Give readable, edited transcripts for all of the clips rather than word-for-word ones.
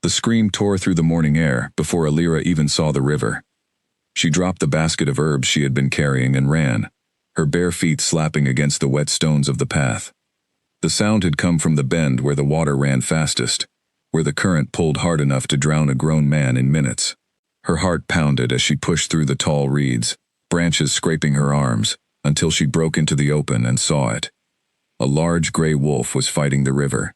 The scream tore through the morning air before Alira even saw the river. She dropped the basket of herbs she had been carrying and ran, her bare feet slapping against the wet stones of the path. The sound had come from the bend where the water ran fastest, where the current pulled hard enough to drown a grown man in minutes. Her heart pounded as she pushed through the tall reeds, branches scraping her arms, until she broke into the open and saw it. A large gray wolf was fighting the river.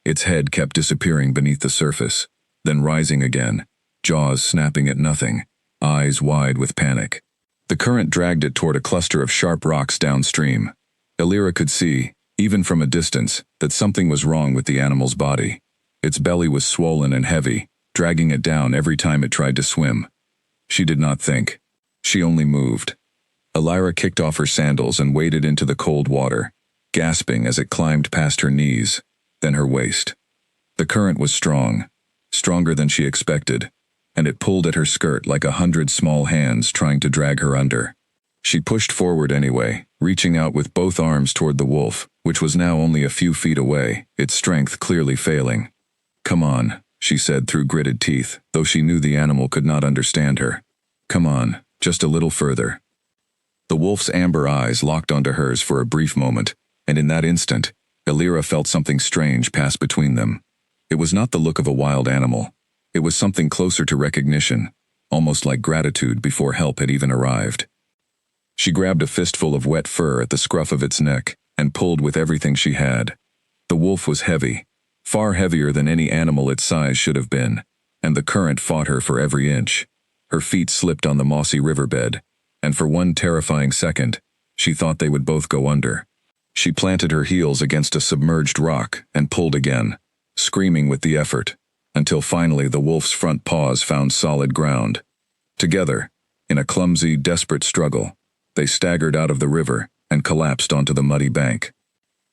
Its head kept disappearing beneath the surface, then rising again, jaws snapping at nothing, eyes wide with panic. The current dragged it toward a cluster of sharp rocks downstream. Alira could see, even from a distance, that something was wrong with the animal's body. Its belly was swollen and heavy, dragging it down every time it tried to swim. She did not think. She only moved. Alira kicked off her sandals and waded into the cold water, gasping as it climbed past her knees, then her waist. The current was strong, stronger than she expected, and it pulled at her skirt like 100 small hands trying to drag her under. She pushed forward anyway, reaching out with both arms toward the wolf, which was now only a few feet away, its strength clearly failing. "Come on," she said through gritted teeth, though she knew the animal could not understand her. "Come on, just a little further." The wolf's amber eyes locked onto hers for a brief moment, and in that instant, Alira felt something strange pass between them. It was not the look of a wild animal. It was something closer to recognition, almost like gratitude before help had even arrived. She grabbed a fistful of wet fur at the scruff of its neck and pulled with everything she had. The wolf was heavy, far heavier than any animal its size should have been, and the current fought her for every inch. Her feet slipped on the mossy riverbed, and for one terrifying second, she thought they would both go under. She planted her heels against a submerged rock and pulled again, screaming with the effort, until finally the wolf's front paws found solid ground. Together, in a clumsy, desperate struggle, they staggered out of the river and collapsed onto the muddy bank.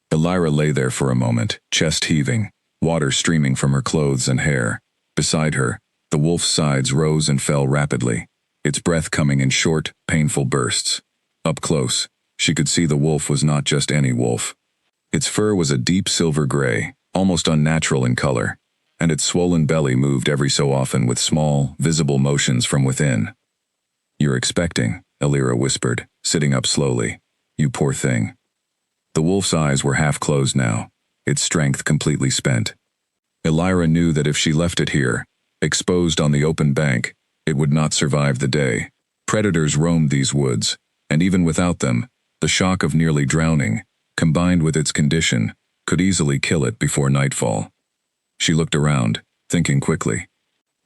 Alira lay there for a moment, chest heaving, water streaming from her clothes and hair. Beside her, the wolf's sides rose and fell rapidly, its breath coming in short, painful bursts. Up close, she could see the wolf was not just any wolf. Its fur was a deep silver gray, almost unnatural in color, and its swollen belly moved every so often with small, visible motions from within. "You're expecting," Alira whispered, sitting up slowly. "You poor thing." The wolf's eyes were half closed now, its strength completely spent. Alira knew that if she left it here, exposed on the open bank, it would not survive the day. Predators roamed these woods, and even without them, the shock of nearly drowning, combined with its condition, could easily kill it before nightfall. She looked around, thinking quickly.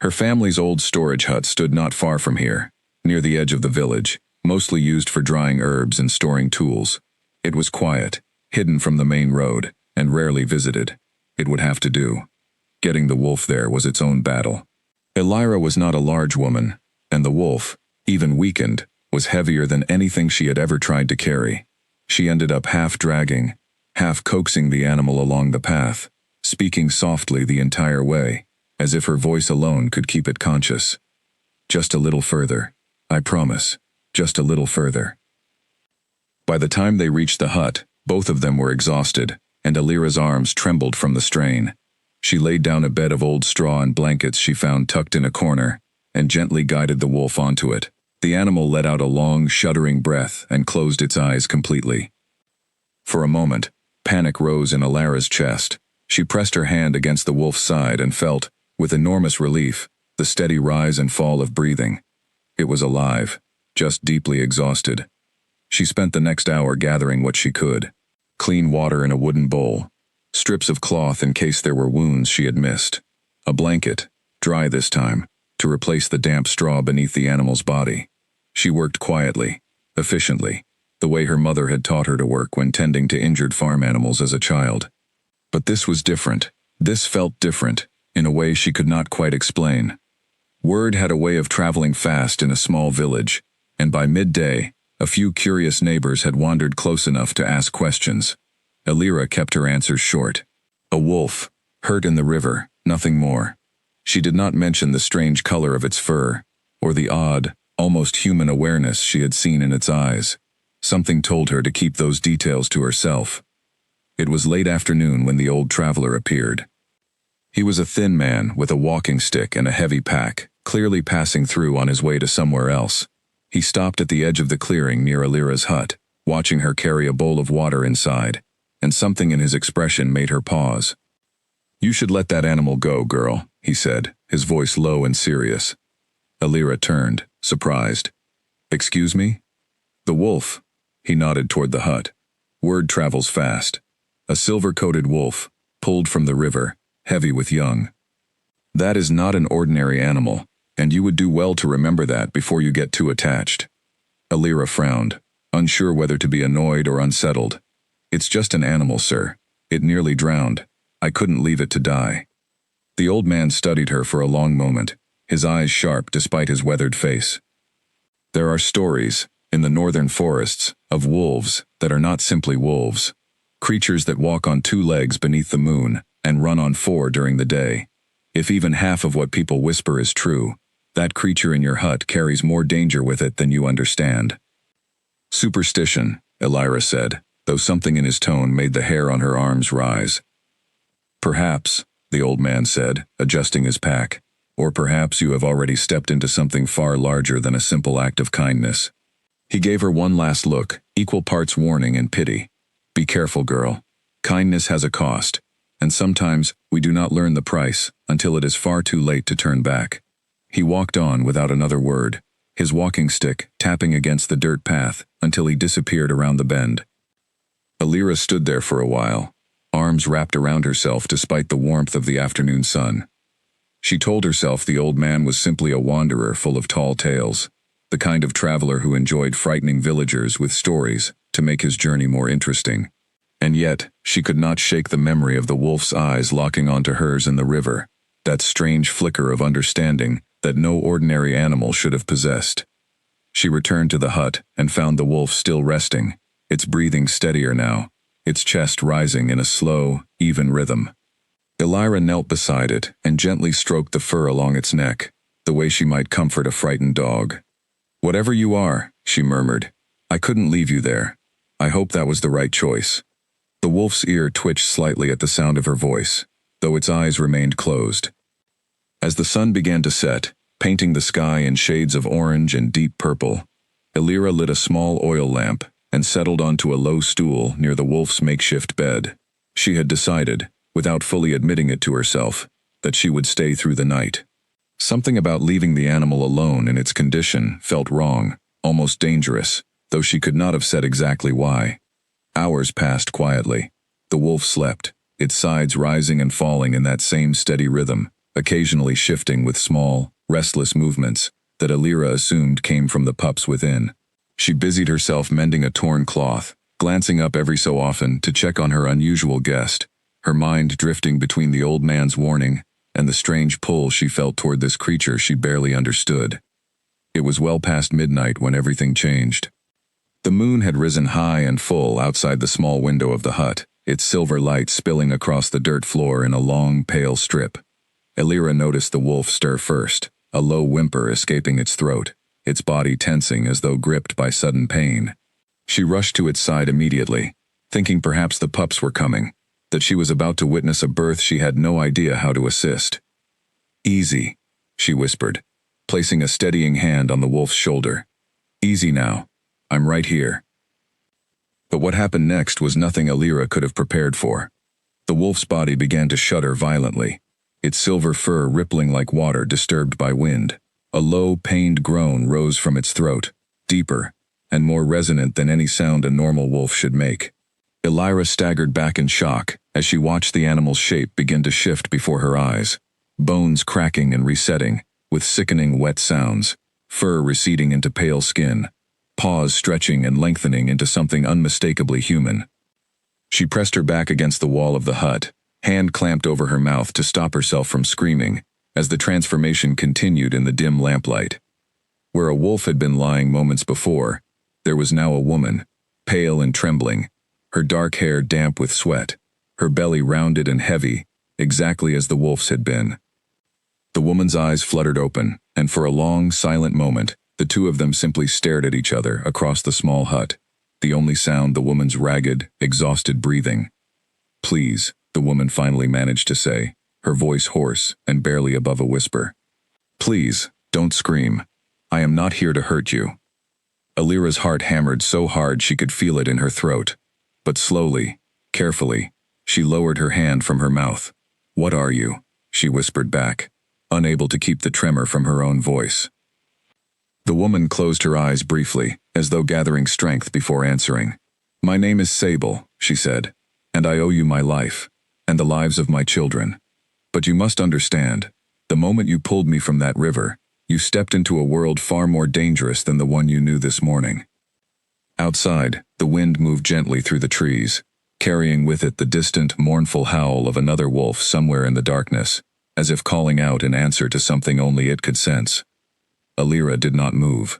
Her family's old storage hut stood not far from here, near the edge of the village, mostly used for drying herbs and storing tools. It was quiet, hidden from the main road, and rarely visited. It would have to do. Getting the wolf there was its own battle. Alira was not a large woman, and the wolf, even weakened, was heavier than anything she had ever tried to carry. She ended up half dragging, half coaxing the animal along the path, speaking softly the entire way, as if her voice alone could keep it conscious. "Just a little further. I promise. Just a little further." By the time they reached the hut, both of them were exhausted, and Alira's arms trembled from the strain. She laid down a bed of old straw and blankets she found tucked in a corner, and gently guided the wolf onto it. The animal let out a long, shuddering breath and closed its eyes completely. For a moment, panic rose in Alira's chest. She pressed her hand against the wolf's side and felt, with enormous relief, the steady rise and fall of breathing. It was alive, just deeply exhausted. She spent the next hour gathering what she could. Clean water in a wooden bowl, strips of cloth in case there were wounds she had missed, a blanket, dry this time, to replace the damp straw beneath the animal's body. She worked quietly, efficiently, the way her mother had taught her to work when tending to injured farm animals as a child. But this was different. This felt different, in a way she could not quite explain. Word had a way of traveling fast in a small village, and by midday, a few curious neighbors had wandered close enough to ask questions. Alira kept her answers short. A wolf, hurt in the river, nothing more. She did not mention the strange color of its fur, or the odd, almost human awareness she had seen in its eyes. Something told her to keep those details to herself. It was late afternoon when the old traveler appeared. He was a thin man with a walking stick and a heavy pack, clearly passing through on his way to somewhere else. He stopped at the edge of the clearing near Alira's hut, watching her carry a bowl of water inside, and something in his expression made her pause. "You should let that animal go, girl," he said, his voice low and serious. Alira turned, surprised. "Excuse me?" "The wolf." He nodded toward the hut. "Word travels fast. A silver-coated wolf, pulled from the river, heavy with young. That is not an ordinary animal, and you would do well to remember that before you get too attached." Alira frowned, unsure whether to be annoyed or unsettled. "It's just an animal, sir. It nearly drowned. I couldn't leave it to die." The old man studied her for a long moment, his eyes sharp despite his weathered face. "There are stories, in the northern forests, of wolves that are not simply wolves. Creatures that walk on 2 legs beneath the moon and run on 4 during the day. If even half of what people whisper is true, that creature in your hut carries more danger with it than you understand." "Superstition," Alira said, though something in his tone made the hair on her arms rise. "Perhaps," the old man said, adjusting his pack, "or perhaps you have already stepped into something far larger than a simple act of kindness." He gave her one last look, equal parts warning and pity. "Be careful, girl. Kindness has a cost, and sometimes we do not learn the price until it is far too late to turn back." He walked on without another word, his walking stick tapping against the dirt path until he disappeared around the bend. Alira stood there for a while, arms wrapped around herself despite the warmth of the afternoon sun. She told herself the old man was simply a wanderer full of tall tales, the kind of traveler who enjoyed frightening villagers with stories to make his journey more interesting. And yet, she could not shake the memory of the wolf's eyes locking onto hers in the river, that strange flicker of understanding that no ordinary animal should have possessed. She returned to the hut and found the wolf still resting, its breathing steadier now, its chest rising in a slow, even rhythm. Alira knelt beside it and gently stroked the fur along its neck, the way she might comfort a frightened dog. "Whatever you are," she murmured, "I couldn't leave you there. I hope that was the right choice." The wolf's ear twitched slightly at the sound of her voice, though its eyes remained closed. As the sun began to set, painting the sky in shades of orange and deep purple, Alira lit a small oil lamp and settled onto a low stool near the wolf's makeshift bed. She had decided, without fully admitting it to herself, that she would stay through the night. Something about leaving the animal alone in its condition felt wrong, almost dangerous, though she could not have said exactly why. Hours passed quietly. The wolf slept, its sides rising and falling in that same steady rhythm, occasionally shifting with small, restless movements that Alira assumed came from the pups within. She busied herself mending a torn cloth, glancing up every so often to check on her unusual guest, her mind drifting between the old man's warning and the strange pull she felt toward this creature she barely understood. It was well past midnight when everything changed. The moon had risen high and full outside the small window of the hut, its silver light spilling across the dirt floor in a long, pale strip. Alira noticed the wolf stir first, a low whimper escaping its throat, its body tensing as though gripped by sudden pain. She rushed to its side immediately, thinking perhaps the pups were coming, that she was about to witness a birth she had no idea how to assist. "Easy," she whispered, placing a steadying hand on the wolf's shoulder. "Easy now. I'm right here." But what happened next was nothing Alira could have prepared for. The wolf's body began to shudder violently, its silver fur rippling like water disturbed by wind. A low, pained groan rose from its throat, deeper and more resonant than any sound a normal wolf should make. Alira staggered back in shock as she watched the animal's shape begin to shift before her eyes, bones cracking and resetting, with sickening wet sounds, fur receding into pale skin, paws stretching and lengthening into something unmistakably human. She pressed her back against the wall of the hut, hand clamped over her mouth to stop herself from screaming, as the transformation continued in the dim lamplight. Where a wolf had been lying moments before, there was now a woman, pale and trembling, her dark hair damp with sweat, her belly rounded and heavy, exactly as the wolf's had been. The woman's eyes fluttered open, and for a long, silent moment, the two of them simply stared at each other across the small hut, the only sound the woman's ragged, exhausted breathing. "Please," the woman finally managed to say, her voice hoarse and barely above a whisper. "Please, don't scream. I am not here to hurt you." Alira's heart hammered so hard she could feel it in her throat. But slowly, carefully, she lowered her hand from her mouth. "What are you?" she whispered back, unable to keep the tremor from her own voice. The woman closed her eyes briefly, as though gathering strength before answering. "My name is Sable," she said, "and I owe you my life, and the lives of my children. But you must understand, the moment you pulled me from that river, you stepped into a world far more dangerous than the one you knew this morning." Outside, the wind moved gently through the trees, carrying with it the distant, mournful howl of another wolf somewhere in the darkness, as if calling out in answer to something only it could sense. Alira did not move.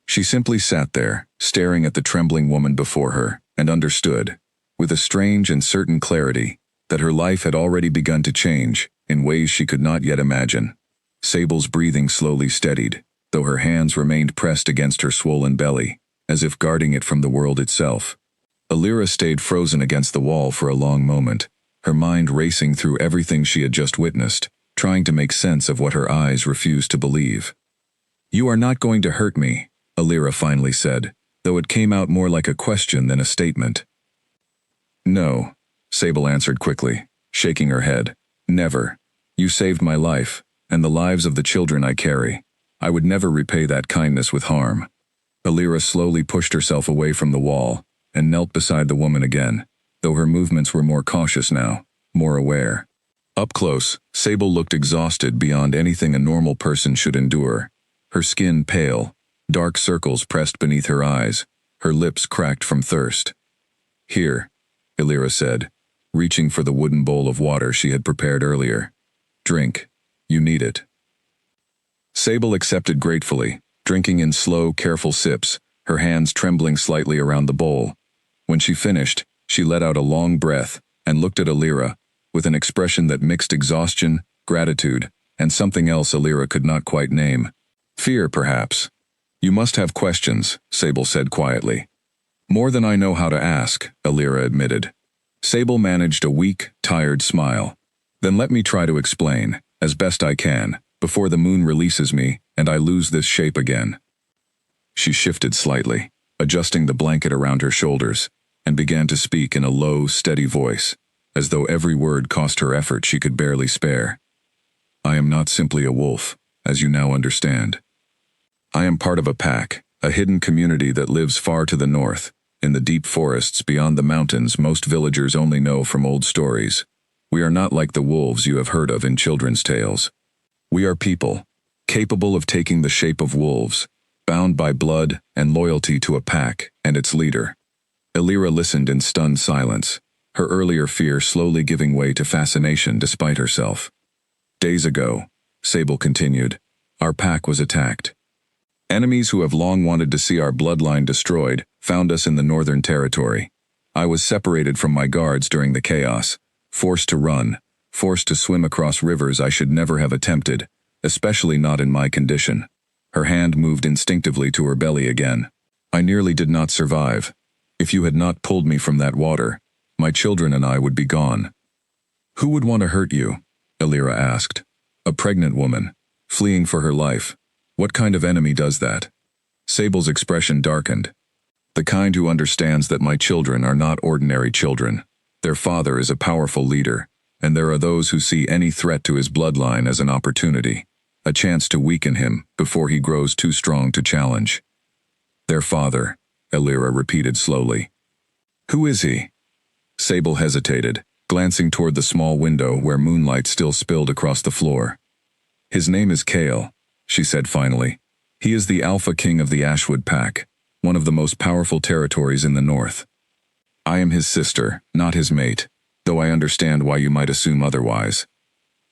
She simply sat there, staring at the trembling woman before her, and understood, with a strange and certain clarity, that her life had already begun to change, in ways she could not yet imagine. Sable's breathing slowly steadied, though her hands remained pressed against her swollen belly, as if guarding it from the world itself. Alira stayed frozen against the wall for a long moment, her mind racing through everything she had just witnessed, trying to make sense of what her eyes refused to believe. "You are not going to hurt me," Alira finally said, though it came out more like a question than a statement. "No," Sable answered quickly, shaking her head. "Never. You saved my life, and the lives of the children I carry. I would never repay that kindness with harm." Alira slowly pushed herself away from the wall, and knelt beside the woman again, though her movements were more cautious now, more aware. Up close, Sable looked exhausted beyond anything a normal person should endure. Her skin pale, dark circles pressed beneath her eyes, her lips cracked from thirst. "Here," Alira said, reaching for the wooden bowl of water she had prepared earlier. "Drink. You need it." Sable accepted gratefully, drinking in slow, careful sips, her hands trembling slightly around the bowl. When she finished, she let out a long breath and looked at Alira, with an expression that mixed exhaustion, gratitude, and something else Alira could not quite name. Fear, perhaps. "You must have questions," Sable said quietly. "More than I know how to ask," Alira admitted. Sable managed a weak, tired smile. "Then let me try to explain, as best I can, before the moon releases me and I lose this shape again." She shifted slightly, adjusting the blanket around her shoulders, and began to speak in a low, steady voice, as though every word cost her effort she could barely spare. "I am not simply a wolf, as you now understand. I am part of a pack, a hidden community that lives far to the north, in the deep forests beyond the mountains most villagers only know from old stories. We are not like the wolves you have heard of in children's tales. We are people, capable of taking the shape of wolves, bound by blood and loyalty to a pack and its leader." Alira listened in stunned silence, her earlier fear slowly giving way to fascination despite herself. "Days ago," Sable continued, "our pack was attacked. Enemies who have long wanted to see our bloodline destroyed found us in the Northern Territory. I was separated from my guards during the chaos, forced to run, forced to swim across rivers I should never have attempted, especially not in my condition." Her hand moved instinctively to her belly again. "I nearly did not survive. If you had not pulled me from that water, my children and I would be gone." "Who would want to hurt you?" Alira asked. "A pregnant woman, fleeing for her life. What kind of enemy does that?" Sable's expression darkened. "The kind who understands that my children are not ordinary children. Their father is a powerful leader, and there are those who see any threat to his bloodline as an opportunity, a chance to weaken him before he grows too strong to challenge." "Their father," Alira repeated slowly. "Who is he?" Sable hesitated, glancing toward the small window where moonlight still spilled across the floor. "His name is Kale," she said finally. "He is the Alpha King of the Ashwood Pack, one of the most powerful territories in the north. I am his sister, not his mate, though I understand why you might assume otherwise."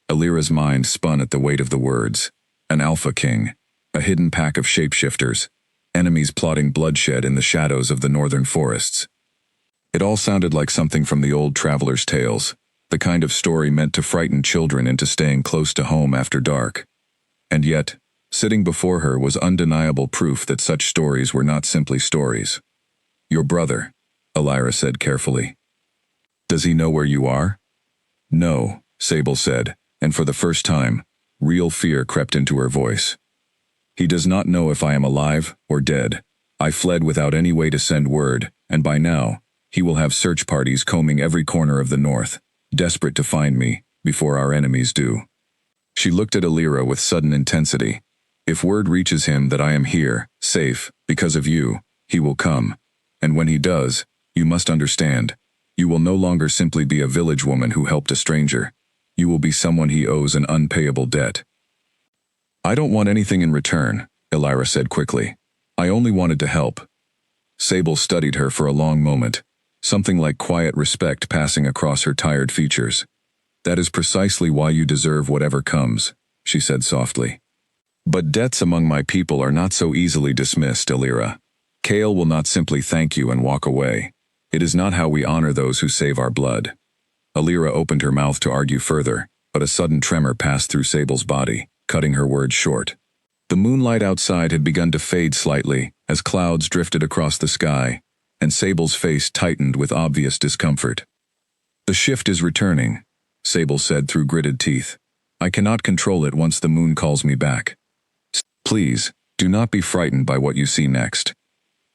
Alira's mind spun at the weight of the words. An Alpha King, a hidden pack of shapeshifters, enemies plotting bloodshed in the shadows of the northern forests. It all sounded like something from the old traveler's tales, the kind of story meant to frighten children into staying close to home after dark. And yet, sitting before her was undeniable proof that such stories were not simply stories. "Your brother," Alira said carefully. "Does he know where you are?" "No," Sable said, and for the first time, real fear crept into her voice. He does not know if I am alive or dead. I fled without any way to send word, and by now, he will have search parties combing every corner of the north, desperate to find me, before our enemies do. She looked at Alira with sudden intensity. If word reaches him that I am here, safe, because of you, he will come. And when he does, you must understand, you will no longer simply be a village woman who helped a stranger. You will be someone he owes an unpayable debt. I don't want anything in return, Alira said quickly. I only wanted to help. Sable studied her for a long moment, something like quiet respect passing across her tired features. That is precisely why you deserve whatever comes, she said softly. But debts among my people are not so easily dismissed, Alira. Kale will not simply thank you and walk away. It is not how we honor those who save our blood. Alira opened her mouth to argue further, but a sudden tremor passed through Sable's body, cutting her words short. The moonlight outside had begun to fade slightly as clouds drifted across the sky, and Sable's face tightened with obvious discomfort. The shift is returning, Sable said through gritted teeth. I cannot control it once the moon calls me back. Please, do not be frightened by what you see next.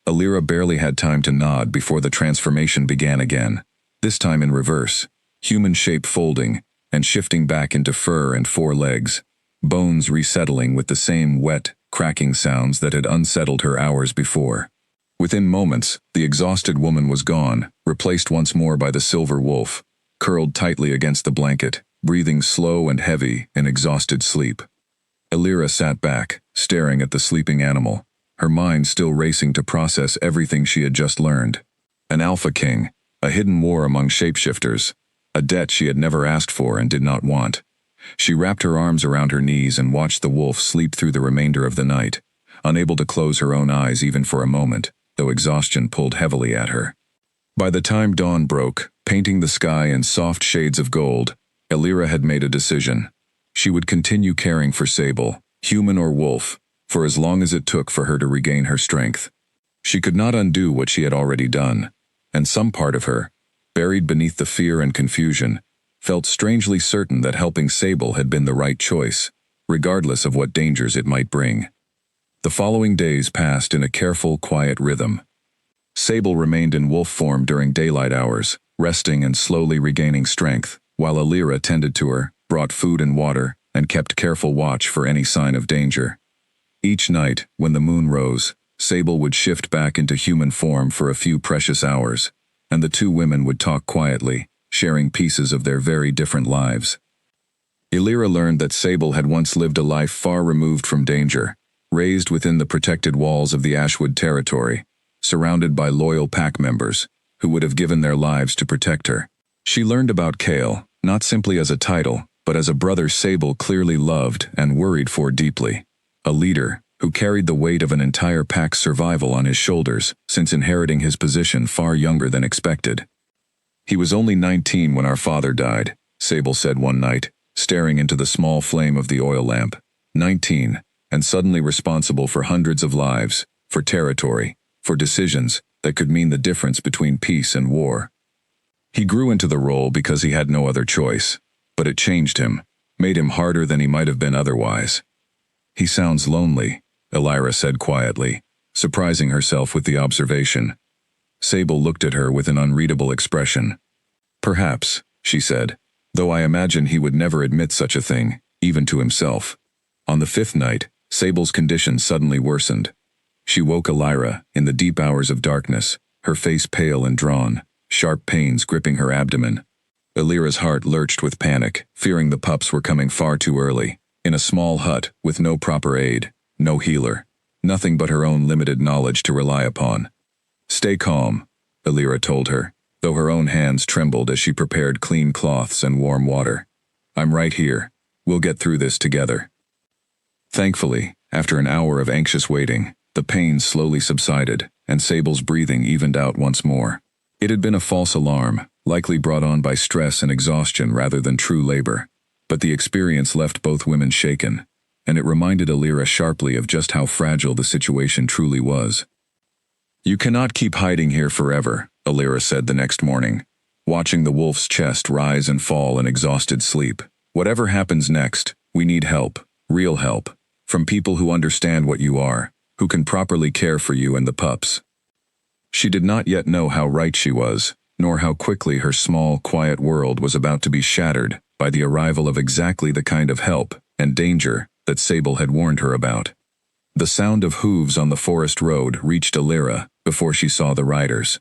Alira barely had time to nod before the transformation began again, this time in reverse, human shape folding and shifting back into fur and four legs, bones resettling with the same wet, cracking sounds that had unsettled her hours before. Within moments, the exhausted woman was gone, replaced once more by the silver wolf, curled tightly against the blanket, breathing slow and heavy in exhausted sleep. Alira sat back, staring at the sleeping animal, her mind still racing to process everything she had just learned. An Alpha King, a hidden war among shapeshifters, a debt she had never asked for and did not want. She wrapped her arms around her knees and watched the wolf sleep through the remainder of the night, unable to close her own eyes even for a moment, though exhaustion pulled heavily at her. By the time dawn broke, painting the sky in soft shades of gold, Alira had made a decision. She would continue caring for Sable, human or wolf, for as long as it took for her to regain her strength. She could not undo what she had already done, and some part of her, buried beneath the fear and confusion, felt strangely certain that helping Sable had been the right choice, regardless of what dangers it might bring. The following days passed in a careful, quiet rhythm. Sable remained in wolf form during daylight hours, resting and slowly regaining strength, while Alira tended to her, brought food and water, and kept careful watch for any sign of danger. Each night, when the moon rose, Sable would shift back into human form for a few precious hours, and the two women would talk quietly, sharing pieces of their very different lives. Alira learned that Sable had once lived a life far removed from danger, raised within the protected walls of the Ashwood territory, surrounded by loyal pack members, who would have given their lives to protect her. She learned about Kale, not simply as a title, but as a brother Sable clearly loved and worried for deeply. A leader who carried the weight of an entire pack's survival on his shoulders since inheriting his position far younger than expected. He was only 19 when our father died, Sable said one night, staring into the small flame of the oil lamp. 19, and suddenly responsible for hundreds of lives, for territory, for decisions that could mean the difference between peace and war. He grew into the role because he had no other choice, but it changed him, made him harder than he might have been otherwise. He sounds lonely, Alira said quietly, surprising herself with the observation. Sable looked at her with an unreadable expression. Perhaps, she said, though I imagine he would never admit such a thing, even to himself. On the fifth night, Sable's condition suddenly worsened. She woke Alira in the deep hours of darkness, her face pale and drawn, sharp pains gripping her abdomen. Alira's heart lurched with panic, fearing the pups were coming far too early. In a small hut, with no proper aid, no healer, nothing but her own limited knowledge to rely upon. Stay calm, Alira told her, though her own hands trembled as she prepared clean cloths and warm water. I'm right here. We'll get through this together. Thankfully, after an hour of anxious waiting, the pain slowly subsided, and Sable's breathing evened out once more. It had been a false alarm, likely brought on by stress and exhaustion rather than true labor. But the experience left both women shaken, and it reminded Alira sharply of just how fragile the situation truly was. You cannot keep hiding here forever, Alira said the next morning, watching the wolf's chest rise and fall in exhausted sleep. Whatever happens next, we need help, real help, from people who understand what you are, who can properly care for you and the pups." She did not yet know how right she was, nor how quickly her small, quiet world was about to be shattered by the arrival of exactly the kind of help and danger that Sable had warned her about. The sound of hooves on the forest road reached Alira before she saw the riders.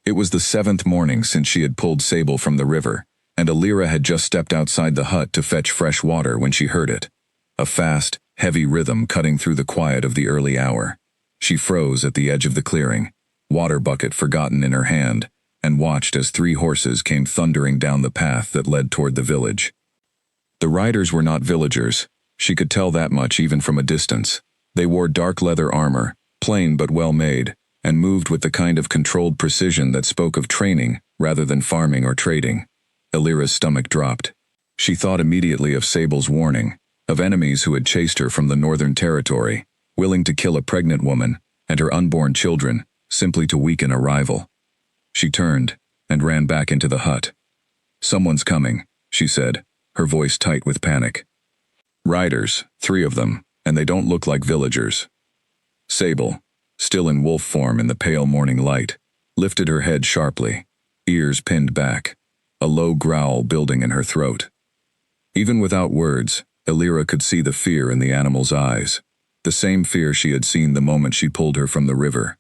It was the 7th morning since she had pulled Sable from the river, and Alira had just stepped outside the hut to fetch fresh water when she heard it. A fast, heavy rhythm cutting through the quiet of the early hour. She froze at the edge of the clearing, water bucket forgotten in her hand, and watched as 3 horses came thundering down the path that led toward the village. The riders were not villagers. She could tell that much even from a distance. They wore dark leather armor, plain but well made, and moved with the kind of controlled precision that spoke of training rather than farming or trading. Alira's stomach dropped. She thought immediately of Sable's warning, of enemies who had chased her from the Northern Territory, willing to kill a pregnant woman and her unborn children simply to weaken a rival. She turned and ran back into the hut. "Someone's coming," she said, her voice tight with panic. "Riders, 3 of them, and they don't look like villagers." Sable, still in wolf form in the pale morning light, lifted her head sharply, ears pinned back, a low growl building in her throat. Even without words, Alira could see the fear in the animal's eyes, the same fear she had seen the moment she pulled her from the river.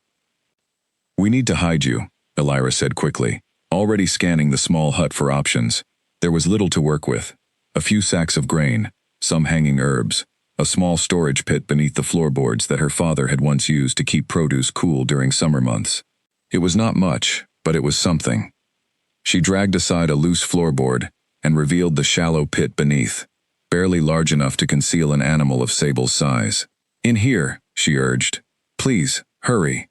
"We need to hide you," Alira said quickly, already scanning the small hut for options. There was little to work with. A few sacks of grain, some hanging herbs, a small storage pit beneath the floorboards that her father had once used to keep produce cool during summer months. It was not much, but it was something. She dragged aside a loose floorboard and revealed the shallow pit beneath, barely large enough to conceal an animal of Sable's size. "In here," she urged. "Please, hurry."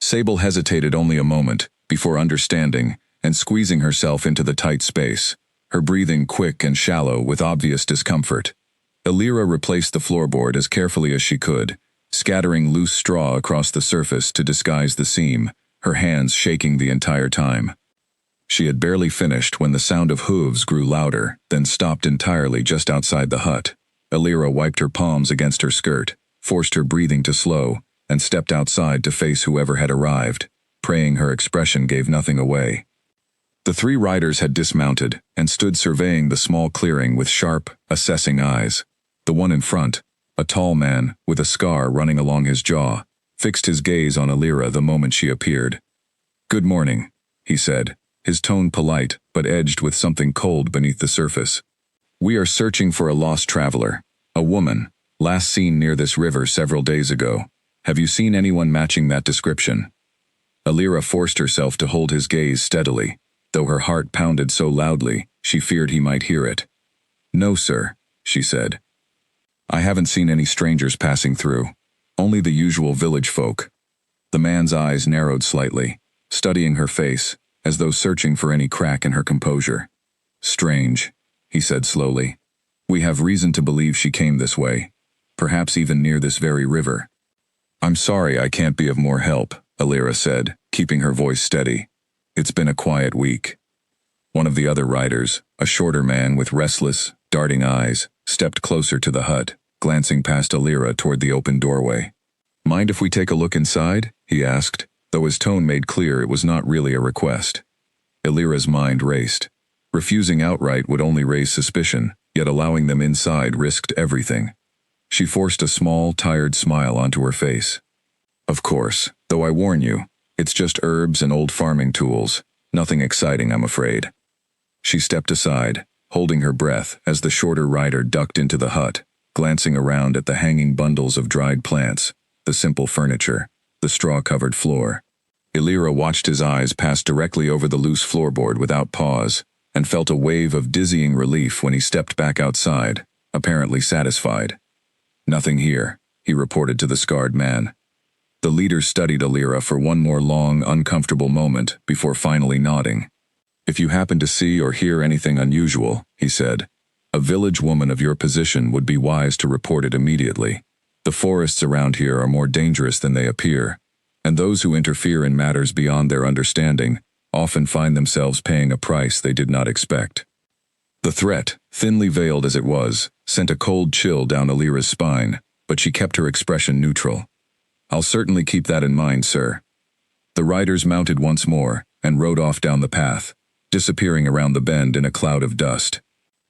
Sable hesitated only a moment before understanding and squeezing herself into the tight space, her breathing quick and shallow with obvious discomfort. Alira replaced the floorboard as carefully as she could, scattering loose straw across the surface to disguise the seam, her hands shaking the entire time. She had barely finished when the sound of hooves grew louder, then stopped entirely just outside the hut. Alira wiped her palms against her skirt, forced her breathing to slow, and stepped outside to face whoever had arrived, praying her expression gave nothing away. The 3 riders had dismounted and stood surveying the small clearing with sharp, assessing eyes. The one in front, a tall man with a scar running along his jaw, fixed his gaze on Alira the moment she appeared. "Good morning," he said, his tone polite but edged with something cold beneath the surface. "We are searching for a lost traveler, a woman, last seen near this river several days ago. Have you seen anyone matching that description?" Alira forced herself to hold his gaze steadily, though her heart pounded so loudly she feared he might hear it. "No, sir," she said. "I haven't seen any strangers passing through, only the usual village folk." The man's eyes narrowed slightly, studying her face, as though searching for any crack in her composure. "Strange," he said slowly. "We have reason to believe she came this way, perhaps even near this very river." "I'm sorry I can't be of more help," Alira said, keeping her voice steady. "It's been a quiet week." One of the other riders, a shorter man with restless, darting eyes, stepped closer to the hut, glancing past Alira toward the open doorway. "Mind if we take a look inside?" he asked, though his tone made clear it was not really a request. Alira's mind raced. Refusing outright would only raise suspicion, yet allowing them inside risked everything. She forced a small, tired smile onto her face. "Of course, though I warn you, it's just herbs and old farming tools. Nothing exciting, I'm afraid." She stepped aside, holding her breath as the shorter rider ducked into the hut, glancing around at the hanging bundles of dried plants, the simple furniture, the straw-covered floor. Alira watched his eyes pass directly over the loose floorboard without pause, and felt a wave of dizzying relief when he stepped back outside, apparently satisfied. "Nothing here," he reported to the scarred man. The leader studied Alira for one more long, uncomfortable moment before finally nodding. "If you happen to see or hear anything unusual," he said, "a village woman of your position would be wise to report it immediately. The forests around here are more dangerous than they appear, and those who interfere in matters beyond their understanding often find themselves paying a price they did not expect." The threat, thinly veiled as it was, sent a cold chill down Alira's spine, but she kept her expression neutral. "I'll certainly keep that in mind, sir." The riders mounted once more and rode off down the path, disappearing around the bend in a cloud of dust.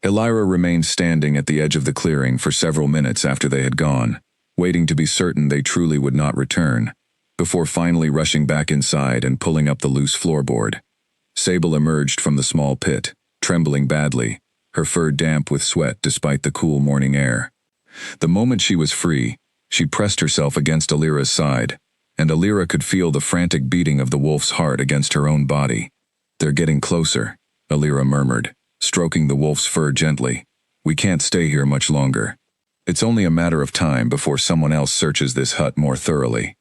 Elira remained standing at the edge of the clearing for several minutes after they had gone, waiting to be certain they truly would not return, before finally rushing back inside and pulling up the loose floorboard. Sable emerged from the small pit, trembling badly, her fur damp with sweat despite the cool morning air. The moment she was free, she pressed herself against Alira's side, and Alira could feel the frantic beating of the wolf's heart against her own body. "They're getting closer," Alira murmured, stroking the wolf's fur gently. "We can't stay here much longer. It's only a matter of time before someone else searches this hut more thoroughly."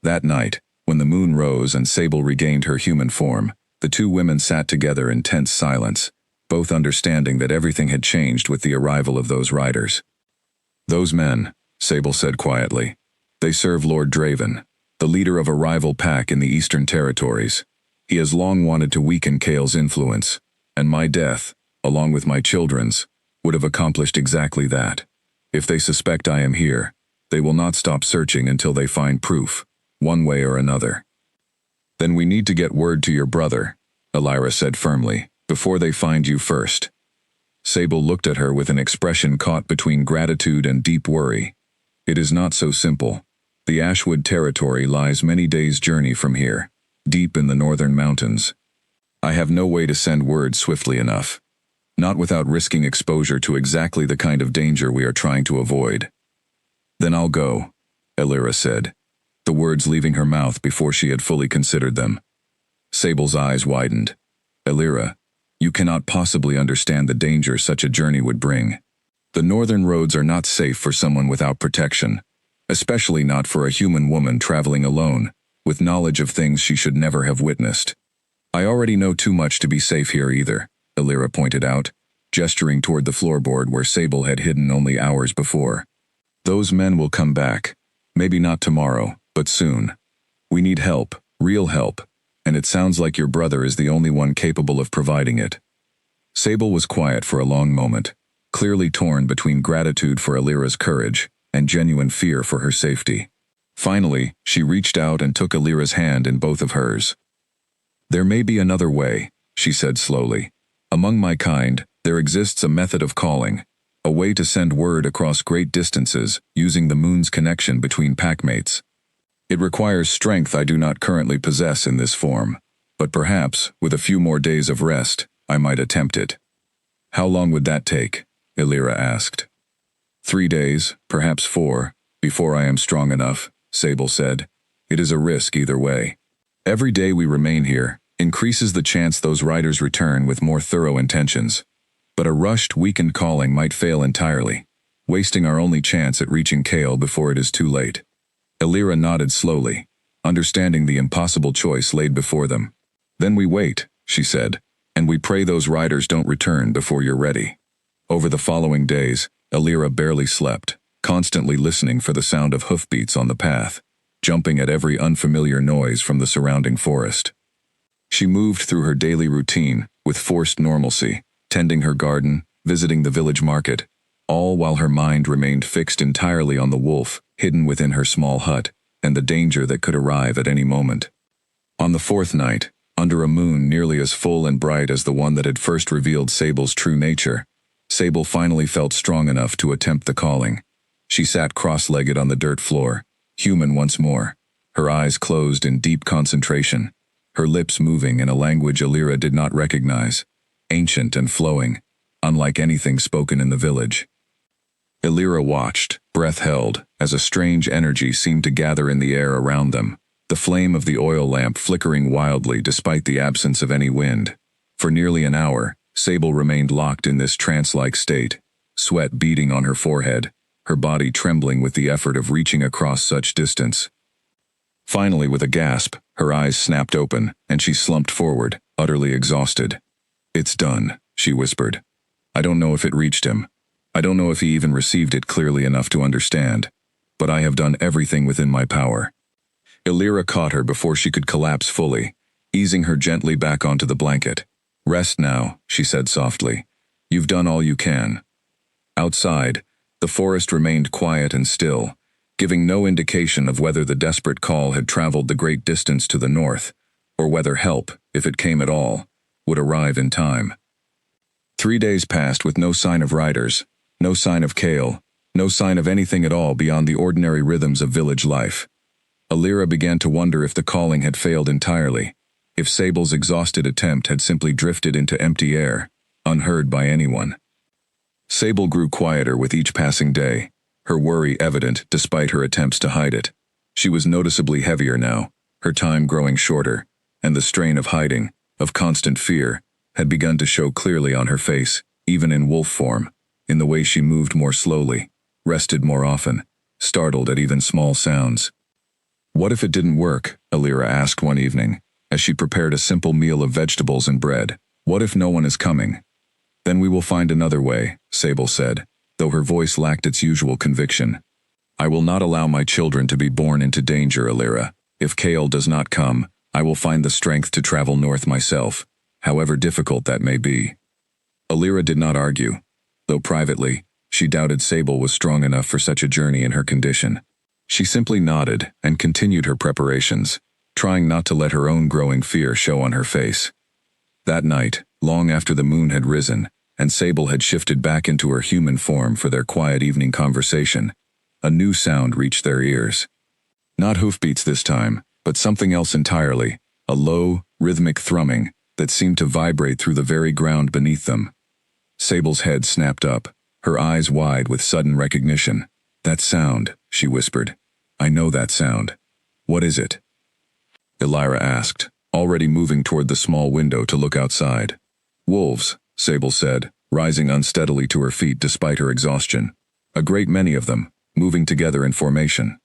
That night, when the moon rose and Sable regained her human form, the two women sat together in tense silence, both understanding that everything had changed with the arrival of those riders. "Those men," Sable said quietly, "they serve Lord Draven, the leader of a rival pack in the Eastern Territories. He has long wanted to weaken Kale's influence, and my death, along with my children's, would have accomplished exactly that. If they suspect I am here, they will not stop searching until they find proof, one way or another." "Then we need to get word to your brother," Alira said firmly, "before they find you first." Sable looked at her with an expression caught between gratitude and deep worry. "It is not so simple. The Ashwood territory lies many days' journey from here, deep in the northern mountains. I have no way to send word swiftly enough, not without risking exposure to exactly the kind of danger we are trying to avoid." "Then I'll go," Alira said, the words leaving her mouth before she had fully considered them. Sable's eyes widened. "Alira, you cannot possibly understand the danger such a journey would bring. The northern roads are not safe for someone without protection, especially not for a human woman traveling alone, with knowledge of things she should never have witnessed." "I already know too much to be safe here either," Alira pointed out, gesturing toward the floorboard where Sable had hidden only hours before. "Those men will come back, maybe not tomorrow, but soon. We need help, real help, and it sounds like your brother is the only one capable of providing it." Sable was quiet for a long moment, clearly torn between gratitude for Alira's courage and genuine fear for her safety. Finally, she reached out and took Alira's hand in both of hers. "There may be another way," she said slowly. "Among my kind, there exists a method of calling, a way to send word across great distances using the moon's connection between packmates. It requires strength I do not currently possess in this form, but perhaps, with a few more days of rest, I might attempt it." "How long would that take?" Alira asked. 3 days, perhaps 4, before I am strong enough," Sable said. "It is a risk either way. Every day we remain here increases the chance those riders return with more thorough intentions. But a rushed, weakened calling might fail entirely, wasting our only chance at reaching Kale before it is too late." Alira nodded slowly, understanding the impossible choice laid before them. "Then we wait," she said, "and we pray those riders don't return before you're ready." Over the following days, Alira barely slept, constantly listening for the sound of hoofbeats on the path, jumping at every unfamiliar noise from the surrounding forest. She moved through her daily routine with forced normalcy, tending her garden, visiting the village market, all while her mind remained fixed entirely on the wolf hidden within her small hut and the danger that could arrive at any moment. On the 4th night, under a moon nearly as full and bright as the one that had first revealed Sable's true nature, Sable finally felt strong enough to attempt the calling. She sat cross-legged on the dirt floor, human once more, her eyes closed in deep concentration, her lips moving in a language Alira did not recognize, ancient and flowing, unlike anything spoken in the village. Alira watched, breath held, as a strange energy seemed to gather in the air around them, the flame of the oil lamp flickering wildly despite the absence of any wind. For nearly an hour, Sable remained locked in this trance-like state, sweat beading on her forehead, her body trembling with the effort of reaching across such distance. Finally, with a gasp, her eyes snapped open, and she slumped forward, utterly exhausted. "It's done," she whispered. "I don't know if it reached him. I don't know if he even received it clearly enough to understand, but I have done everything within my power." Alira caught her before she could collapse fully, easing her gently back onto the blanket. "Rest now," she said softly. You've done all you can." Outside, the forest remained quiet and still, giving no indication of whether the desperate call had traveled the great distance to the north, or whether help, if it came at all, would arrive in time. 3 days passed with no sign of riders, no sign of Kale, no sign of anything at all beyond the ordinary rhythms of village life. Alira began to wonder if the calling had failed entirely, if Sable's exhausted attempt had simply drifted into empty air, unheard by anyone. Sable grew quieter with each passing day, her worry evident despite her attempts to hide it. She was noticeably heavier now, her time growing shorter, and the strain of hiding, of constant fear, had begun to show clearly on her face, even in wolf form, in the way she moved more slowly, rested more often, startled at even small sounds. "What if it didn't work?" Alira asked one evening, as she prepared a simple meal of vegetables and bread. "What if no one is coming?" "Then we will find another way," Sable said, though her voice lacked its usual conviction. "I will not allow my children to be born into danger, Alira. If Kale does not come, I will find the strength to travel north myself, however difficult that may be." Alira did not argue, though privately, she doubted Sable was strong enough for such a journey in her condition. She simply nodded and continued her preparations, trying not to let her own growing fear show on her face. That night, long after the moon had risen, and Sable had shifted back into her human form for their quiet evening conversation, a new sound reached their ears. Not hoofbeats this time, but something else entirely, a low, rhythmic thrumming that seemed to vibrate through the very ground beneath them. Sable's head snapped up, her eyes wide with sudden recognition. "That sound," she whispered. "I know that sound. What is it?" Alira asked, already moving toward the small window to look outside. "Wolves," Sable said, rising unsteadily to her feet despite her exhaustion. "A great many of them, moving together in formation.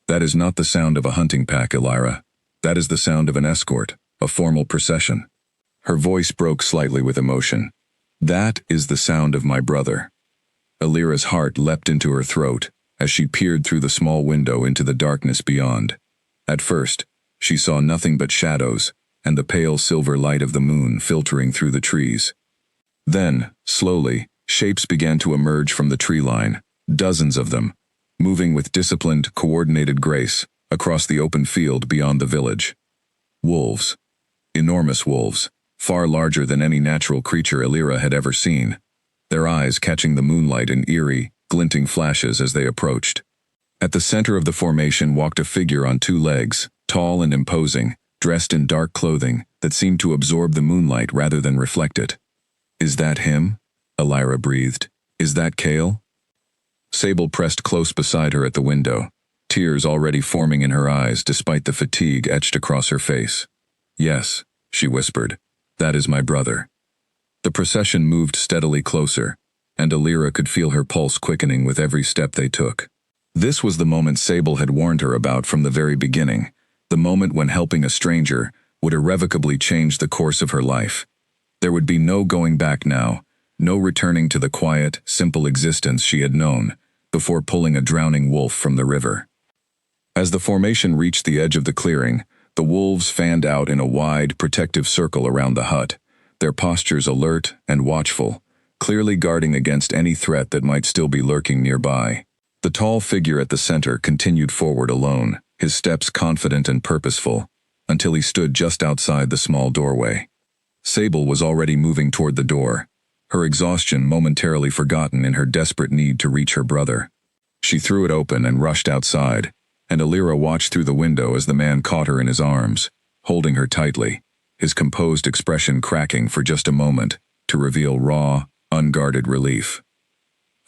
That is not the sound of a hunting pack, Alira. That is the sound of an escort, a formal procession." Her voice broke slightly with emotion. "That is the sound of my brother." Alira's heart leapt into her throat as she peered through the small window into the darkness beyond. At first, she saw nothing but shadows and the pale silver light of the moon filtering through the trees. Then, slowly, shapes began to emerge from the tree line, dozens of them, moving with disciplined, coordinated grace across the open field beyond the village. Wolves. Enormous wolves, far larger than any natural creature Alira had ever seen, their eyes catching the moonlight in eerie, glinting flashes as they approached. At the center of the formation walked a figure on 2 legs, tall and imposing, dressed in dark clothing that seemed to absorb the moonlight rather than reflect it. "Is that him?" Alira breathed. "Is that Kale?" Sable pressed close beside her at the window, tears already forming in her eyes despite the fatigue etched across her face. "Yes," she whispered, "that is my brother." The procession moved steadily closer, and Alira could feel her pulse quickening with every step they took. This was the moment Sable had warned her about from the very beginning, the moment when helping a stranger would irrevocably change the course of her life. There would be no going back now, no returning to the quiet, simple existence she had known before pulling a drowning wolf from the river. As the formation reached the edge of the clearing, the wolves fanned out in a wide, protective circle around the hut, their postures alert and watchful, clearly guarding against any threat that might still be lurking nearby. The tall figure at the center continued forward alone, his steps confident and purposeful, until he stood just outside the small doorway. Sable was already moving toward the door, her exhaustion momentarily forgotten in her desperate need to reach her brother. She threw it open and rushed outside, and Alira watched through the window as the man caught her in his arms, holding her tightly, his composed expression cracking for just a moment to reveal raw, unguarded relief.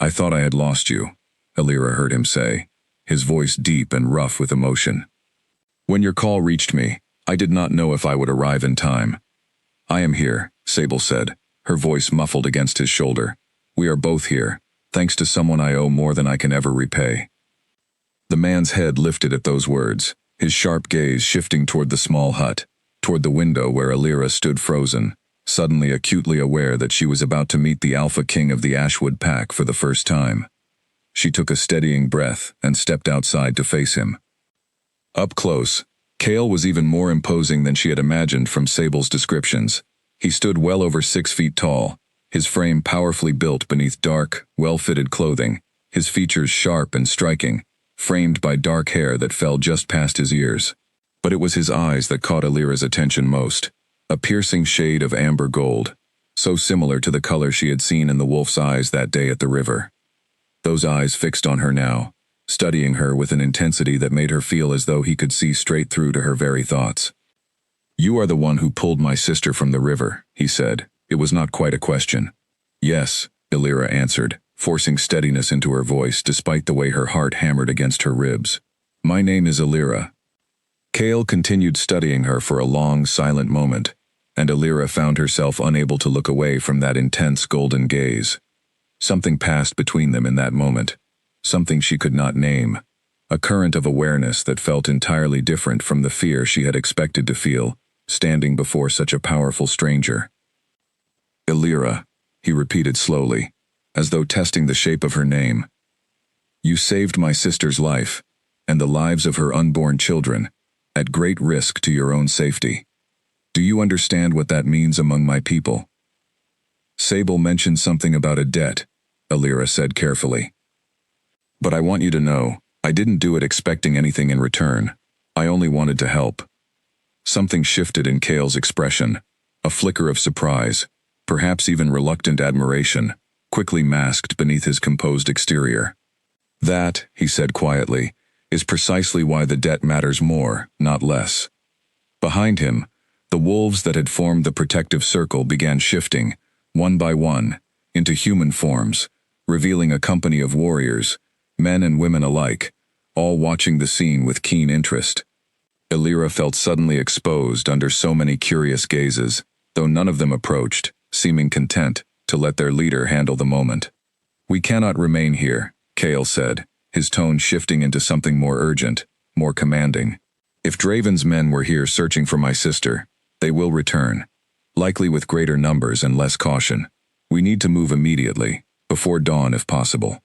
"I thought I had lost you," Alira heard him say, his voice deep and rough with emotion. "When your call reached me, I did not know if I would arrive in time." "I am here," Sable said, her voice muffled against his shoulder. "We are both here, thanks to someone I owe more than I can ever repay." The man's head lifted at those words, his sharp gaze shifting toward the small hut, toward the window where Alira stood frozen, suddenly acutely aware that she was about to meet the alpha king of the Ashwood pack for the first time. She took a steadying breath and stepped outside to face him. Up close, Kale was even more imposing than she had imagined from Sable's descriptions. He stood well over 6 feet tall, his frame powerfully built beneath dark, well-fitted clothing, his features sharp and striking, framed by dark hair that fell just past his ears. But it was his eyes that caught Alira's attention most, a piercing shade of amber gold, so similar to the color she had seen in the wolf's eyes that day at the river. Those eyes fixed on her now, studying her with an intensity that made her feel as though he could see straight through to her very thoughts. "You are the one who pulled my sister from the river," he said. It was not quite a question. "Yes," Alira answered, forcing steadiness into her voice despite the way her heart hammered against her ribs. "My name is Alira." Kale continued studying her for a long, silent moment, and Alira found herself unable to look away from that intense golden gaze. Something passed between them in that moment, something she could not name, a current of awareness that felt entirely different from the fear she had expected to feel, standing before such a powerful stranger. "Alira," he repeated slowly, as though testing the shape of her name. "You saved my sister's life, and the lives of her unborn children, at great risk to your own safety. Do you understand what that means among my people?" "Sable mentioned something about a debt," Alira said carefully. "But I want you to know, I didn't do it expecting anything in return. I only wanted to help." Something shifted in Kale's expression, a flicker of surprise, perhaps even reluctant admiration, quickly masked beneath his composed exterior. "That," he said quietly, "is precisely why the debt matters more, not less." Behind him, the wolves that had formed the protective circle began shifting, one by one, into human forms, revealing a company of warriors, men and women alike, all watching the scene with keen interest. Alira felt suddenly exposed under so many curious gazes, though none of them approached, seeming content to let their leader handle the moment. "We cannot remain here," Kale said, his tone shifting into something more urgent, more commanding. "If Draven's men were here searching for my sister, they will return, likely with greater numbers and less caution. We need to move immediately, before dawn if possible."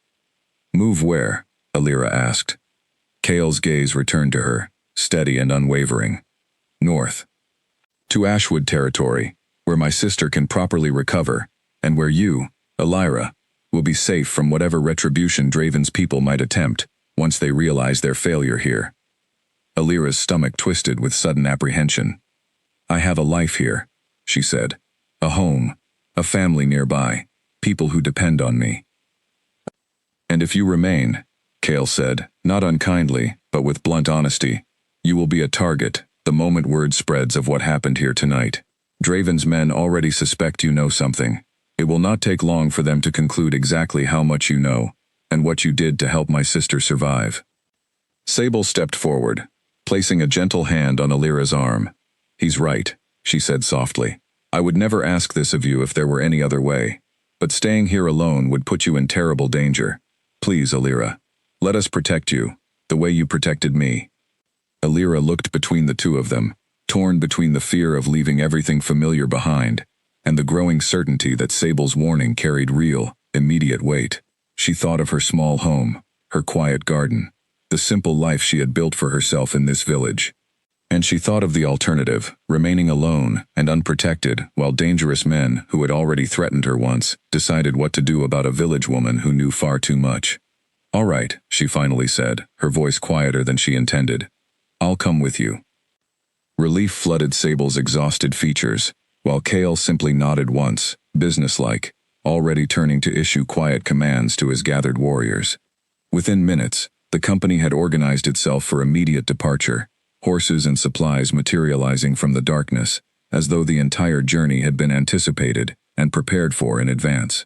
"Move where?" Alira asked. Kale's gaze returned to her, steady and unwavering. "North. To Ashwood territory, where my sister can properly recover, and where you, Alira, will be safe from whatever retribution Draven's people might attempt once they realize their failure here." Alira's stomach twisted with sudden apprehension. "I have a life here," she said. "A home, a family nearby, people who depend on me." "And if you remain," Kale said, not unkindly, but with blunt honesty, "you will be a target the moment word spreads of what happened here tonight. Draven's men already suspect you know something. It will not take long for them to conclude exactly how much you know, and what you did to help my sister survive." Sable stepped forward, placing a gentle hand on Alira's arm. "He's right," she said softly. "I would never ask this of you if there were any other way, but staying here alone would put you in terrible danger. Please, Alira, let us protect you, the way you protected me." Alira looked between the two of them, torn between the fear of leaving everything familiar behind, and the growing certainty that Sable's warning carried real, immediate weight. She thought of her small home, her quiet garden, the simple life she had built for herself in this village. And she thought of the alternative, remaining alone and unprotected while dangerous men who had already threatened her once decided what to do about a village woman who knew far too much. "All right," she finally said, her voice quieter than she intended. "I'll come with you." Relief flooded Sable's exhausted features, while Kale simply nodded once, businesslike, already turning to issue quiet commands to his gathered warriors. Within minutes, the company had organized itself for immediate departure, horses and supplies materializing from the darkness, as though the entire journey had been anticipated and prepared for in advance.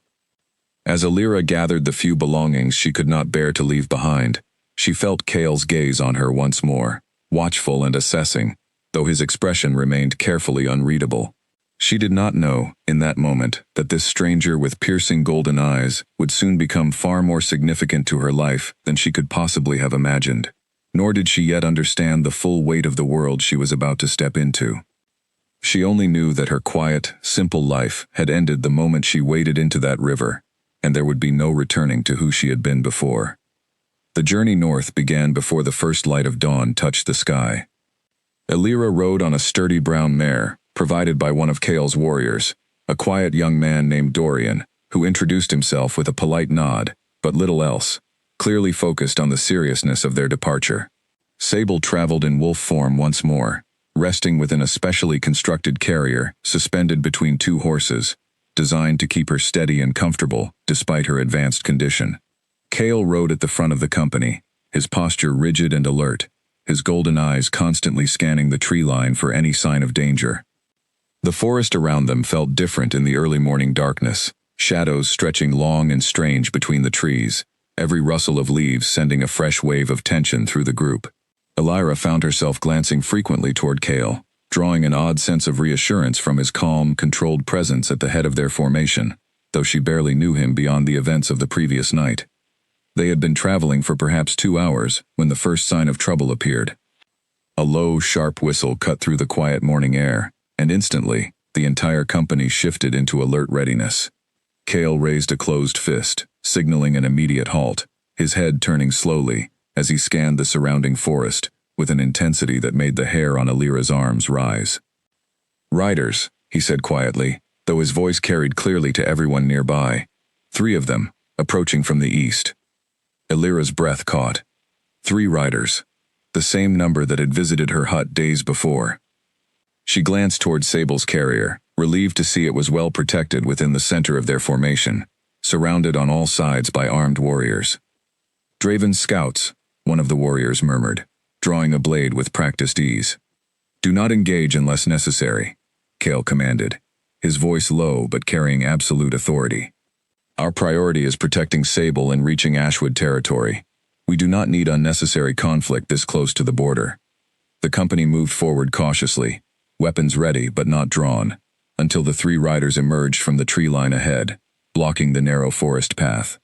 As Alira gathered the few belongings she could not bear to leave behind, she felt Kale's gaze on her once more, watchful and assessing, though his expression remained carefully unreadable. She did not know, in that moment, that this stranger with piercing golden eyes would soon become far more significant to her life than she could possibly have imagined. Nor did she yet understand the full weight of the world she was about to step into. She only knew that her quiet, simple life had ended the moment she waded into that river, and there would be no returning to who she had been before. The journey north began before the first light of dawn touched the sky. Alira rode on a sturdy brown mare, provided by one of Kale's warriors, A quiet young man named Dorian, who introduced himself with a polite nod, but little else, clearly focused on the seriousness of their departure. Sable traveled in wolf form once more, resting within a specially constructed carrier suspended between two horses, designed to keep her steady and comfortable despite her advanced condition. Cale rode at the front of the company, his posture rigid and alert, his golden eyes constantly scanning the tree line for any sign of danger. The forest around them felt different in the early morning darkness, shadows stretching long and strange between the trees, every rustle of leaves sending a fresh wave of tension through the group. Elira found herself glancing frequently toward Cale, drawing an odd sense of reassurance from his calm, controlled presence at the head of their formation, though she barely knew him beyond the events of the previous night. They had been traveling for perhaps 2 hours when the first sign of trouble appeared. A low, sharp whistle cut through the quiet morning air, and instantly, the entire company shifted into alert readiness. Cale raised a closed fist, signaling an immediate halt, his head turning slowly as he scanned the surrounding forest with an intensity that made the hair on Elira's arms rise. "Riders," he said quietly, though his voice carried clearly to everyone nearby. 3 of them, approaching from the east. Elira's breath caught. 3 riders. The same number that had visited her hut days before. She glanced toward Sable's carrier, relieved to see it was well protected within the center of their formation, surrounded on all sides by armed warriors. "Draven's scouts," one of the warriors murmured, drawing a blade with practiced ease. "Do not engage unless necessary," Cale commanded, his voice low but carrying absolute authority. "Our priority is protecting Sable and reaching Ashwood territory. We do not need unnecessary conflict this close to the border." The company moved forward cautiously, weapons ready but not drawn, until the 3 riders emerged from the tree line ahead, blocking the narrow forest path.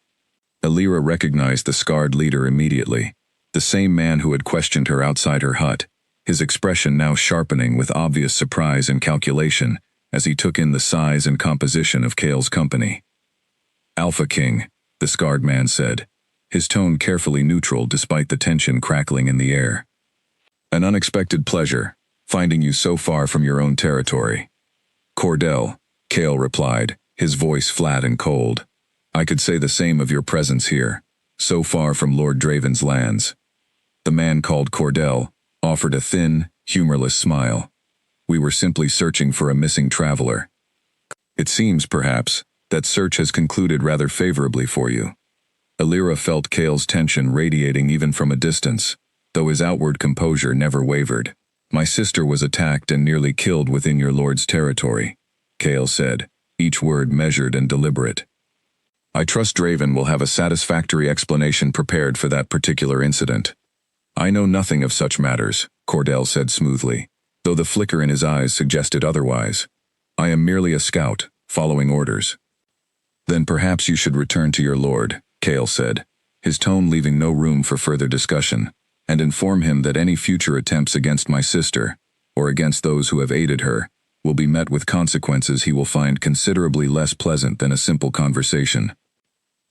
Elira recognized the scarred leader immediately, the same man who had questioned her outside her hut, his expression now sharpening with obvious surprise and calculation as he took in the size and composition of Cale's company. "Alpha King," the scarred man said, his tone carefully neutral despite the tension crackling in the air. "An unexpected pleasure, finding you so far from your own territory." "Cordell," Cale replied, his voice flat and cold. "I could say the same of your presence here, so far from Lord Draven's lands." The man called Cordell offered a thin, humorless smile. "We were simply searching for a missing traveler. It seems, perhaps, that search has concluded rather favorably for you." Elira felt Cale's tension radiating even from a distance, though his outward composure never wavered. "My sister was attacked and nearly killed within your lord's territory," Cale said, each word measured and deliberate. "I trust Draven will have a satisfactory explanation prepared for that particular incident." "I know nothing of such matters," Cordell said smoothly, though the flicker in his eyes suggested otherwise. "I am merely a scout, following orders." "Then perhaps you should return to your lord," Cale said, his tone leaving no room for further discussion, "and inform him that any future attempts against my sister, or against those who have aided her, will be met with consequences he will find considerably less pleasant than a simple conversation."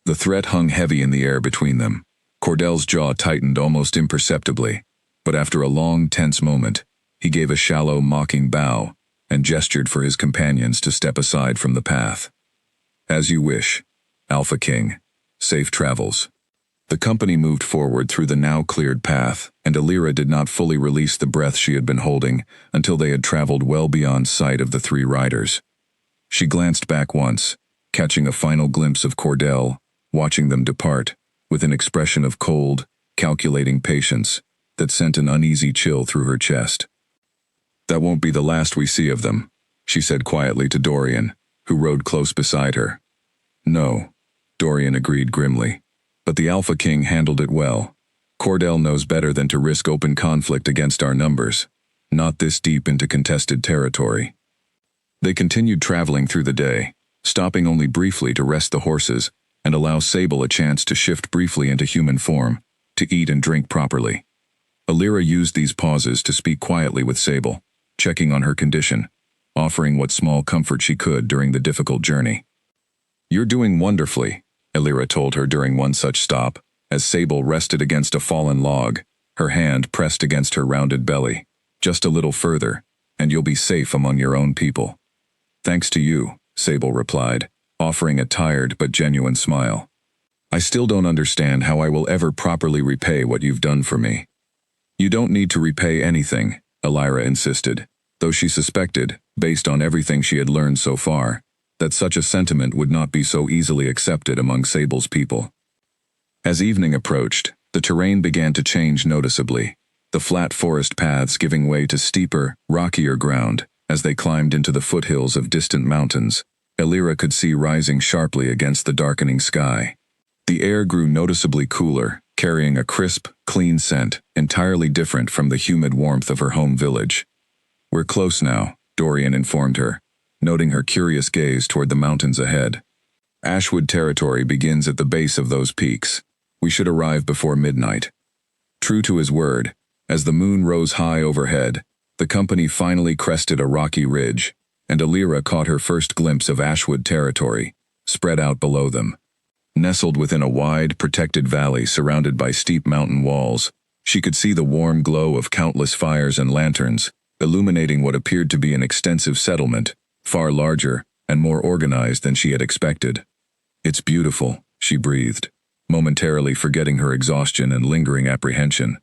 The threat hung heavy in the air between them. Cordell's jaw tightened almost imperceptibly, but after a long, tense moment, he gave a shallow, mocking bow and gestured for his companions to step aside from the path. "As you wish, Alpha King. Safe travels." The company moved forward through the now cleared path, and Elira did not fully release the breath she had been holding until they had traveled well beyond sight of the 3 riders. She glanced back once, catching a final glimpse of Cordell, watching them depart, with an expression of cold, calculating patience that sent an uneasy chill through her chest. "That won't be the last we see of them," she said quietly to Dorian, who rode close beside her. "No," Dorian agreed grimly, "but the Alpha King handled it well. Cordell knows better than to risk open conflict against our numbers, not this deep into contested territory." They continued traveling through the day, stopping only briefly to rest the horses and allow Sable a chance to shift briefly into human form, to eat and drink properly. Elira used these pauses to speak quietly with Sable, checking on her condition, offering what small comfort she could during the difficult journey. "You're doing wonderfully," Elira told her during one such stop, as Sable rested against a fallen log, her hand pressed against her rounded belly. "Just a little further, and you'll be safe among your own people." "Thanks to you," Sable replied, offering a tired but genuine smile. I still don't understand how I will ever properly repay what you've done for me. You don't need to repay anything, Elira insisted, though she suspected, based on everything she had learned so far, that such a sentiment would not be so easily accepted among Sable's people. As evening approached, the terrain began to change noticeably, the flat forest paths giving way to steeper, rockier ground. As they climbed into the foothills of distant mountains, Elira could see rising sharply against the darkening sky. The air grew noticeably cooler, carrying a crisp, clean scent, entirely different from the humid warmth of her home village. We're close now, Dorian informed her, noting her curious gaze toward the mountains ahead. Ashwood territory begins at the base of those peaks. We should arrive before midnight. True to his word, as the moon rose high overhead, the company finally crested a rocky ridge, and Elira caught her first glimpse of Ashwood territory, spread out below them. Nestled within a wide, protected valley surrounded by steep mountain walls, she could see the warm glow of countless fires and lanterns, illuminating what appeared to be an extensive settlement, far larger and more organized than she had expected. It's beautiful, she breathed, momentarily forgetting her exhaustion and lingering apprehension.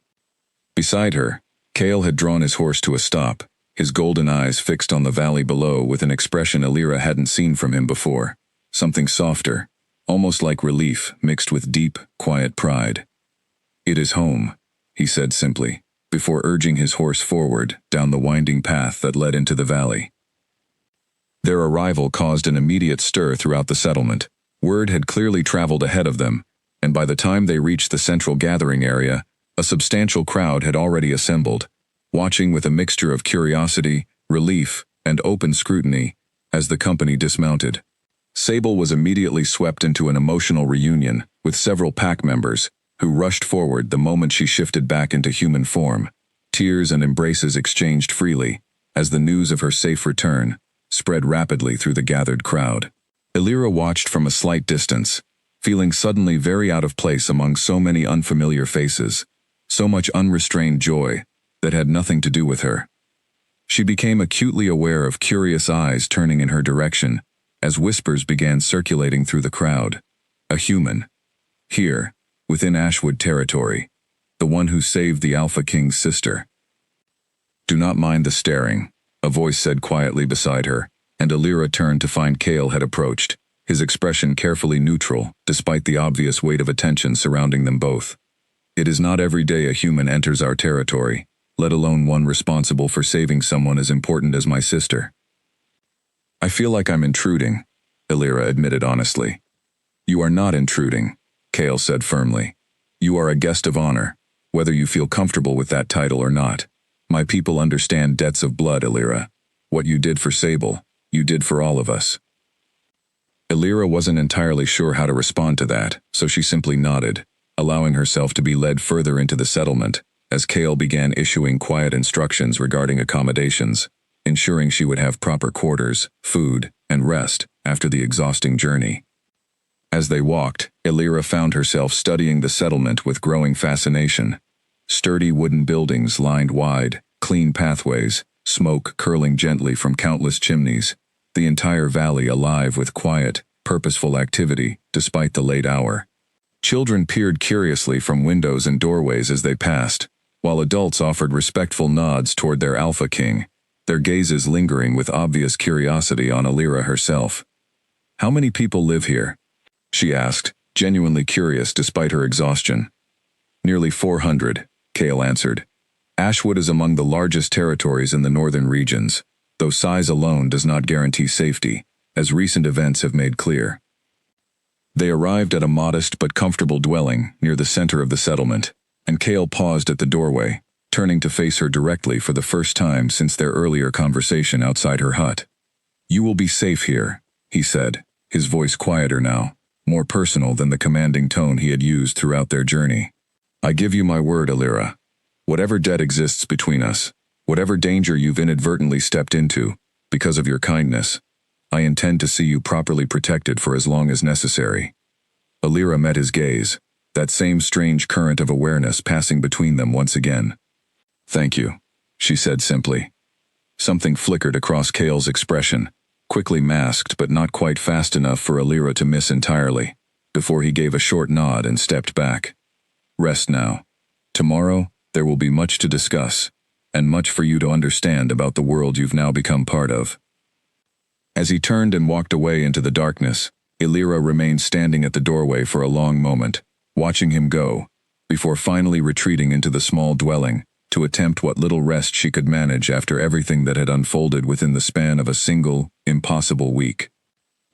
Beside her, Cale had drawn his horse to a stop, his golden eyes fixed on the valley below with an expression Elira hadn't seen from him before, something softer, almost like relief mixed with deep, quiet pride. It is home, he said simply, before urging his horse forward down the winding path that led into the valley. Their arrival caused an immediate stir throughout the settlement. Word had clearly traveled ahead of them, and by the time they reached the central gathering area, a substantial crowd had already assembled, watching with a mixture of curiosity, relief, and open scrutiny as the company dismounted. Sable was immediately swept into an emotional reunion with several pack members who rushed forward the moment she shifted back into human form. Tears and embraces exchanged freely as the news of her safe return spread rapidly through the gathered crowd. Elira watched from a slight distance, feeling suddenly very out of place among so many unfamiliar faces, so much unrestrained joy that had nothing to do with her. She became acutely aware of curious eyes turning in her direction as whispers began circulating through the crowd. A human. Here, within Ashwood territory. The one who saved the Alpha King's sister. Do not mind the staring, a voice said quietly beside her, and Elira turned to find Cale had approached, his expression carefully neutral despite the obvious weight of attention surrounding them both. It is not every day a human enters our territory, let alone one responsible for saving someone as important as my sister. I feel like I'm intruding, Elira admitted honestly. You are not intruding, Cale said firmly. You are a guest of honor, whether you feel comfortable with that title or not. My people understand debts of blood, Elira. What you did for Sable, you did for all of us. Elira wasn't entirely sure how to respond to that, so she simply nodded, allowing herself to be led further into the settlement, as Cale began issuing quiet instructions regarding accommodations, ensuring she would have proper quarters, food, and rest after the exhausting journey. As they walked, Elira found herself studying the settlement with growing fascination. Sturdy wooden buildings lined wide, clean pathways, smoke curling gently from countless chimneys, the entire valley alive with quiet, purposeful activity despite the late hour. Children peered curiously from windows and doorways as they passed, while adults offered respectful nods toward their Alpha King, their gazes lingering with obvious curiosity on Elira herself. How many people live here? She asked, genuinely curious despite her exhaustion. Nearly 400, Cale answered. Ashwood is among the largest territories in the northern regions, though size alone does not guarantee safety, as recent events have made clear. They arrived at a modest but comfortable dwelling near the center of the settlement, and Cale paused at the doorway, turning to face her directly for the first time since their earlier conversation outside her hut. You will be safe here, he said, his voice quieter now, more personal than the commanding tone he had used throughout their journey. I give you my word, Elira. Whatever debt exists between us, whatever danger you've inadvertently stepped into, because of your kindness, I intend to see you properly protected for as long as necessary. Elira met his gaze, that same strange current of awareness passing between them once again. Thank you, she said simply. Something flickered across Cale's expression, quickly masked but not quite fast enough for Alira to miss entirely, before he gave a short nod and stepped back. Rest now. Tomorrow, there will be much to discuss, and much for you to understand about the world you've now become part of. As he turned and walked away into the darkness, Alira remained standing at the doorway for a long moment, watching him go, before finally retreating into the small dwelling, to attempt what little rest she could manage after everything that had unfolded within the span of a single, impossible week.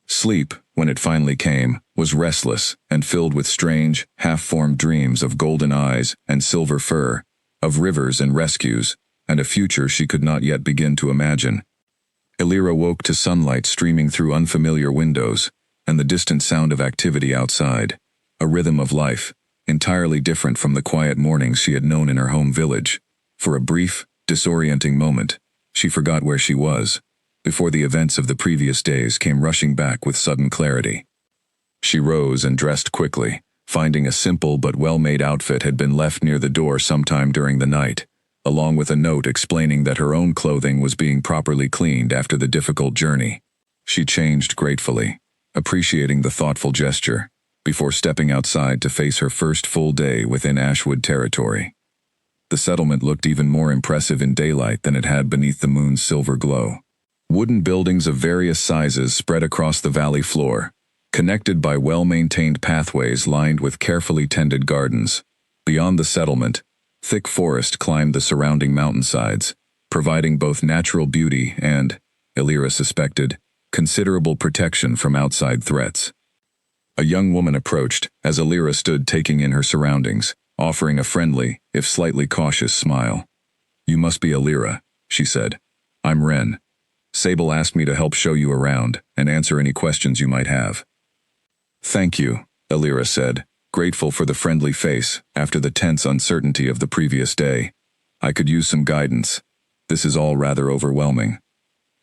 Sleep, when it finally came, was restless and filled with strange, half-formed dreams of golden eyes and silver fur, of rivers and rescues, and a future she could not yet begin to imagine. Alira woke to sunlight streaming through unfamiliar windows, and the distant sound of activity outside, a rhythm of life, entirely different from the quiet mornings she had known in her home village. For a brief, disorienting moment, she forgot where she was, before the events of the previous days came rushing back with sudden clarity. She rose and dressed quickly, finding a simple but well-made outfit had been left near the door sometime during the night, along with a note explaining that her own clothing was being properly cleaned after the difficult journey. She changed gratefully, appreciating the thoughtful gesture, before stepping outside to face her first full day within Ashwood territory. The settlement looked even more impressive in daylight than it had beneath the moon's silver glow. Wooden buildings of various sizes spread across the valley floor, connected by well-maintained pathways lined with carefully tended gardens. Beyond the settlement, thick forest climbed the surrounding mountainsides, providing both natural beauty and, Alira suspected, considerable protection from outside threats. A young woman approached as Alira stood taking in her surroundings, offering a friendly, if slightly cautious smile. "You must be Alira," she said. "I'm Ren. Sable asked me to help show you around and answer any questions you might have." "Thank you," Alira said, grateful for the friendly face after the tense uncertainty of the previous day. "I could use some guidance. This is all rather overwhelming."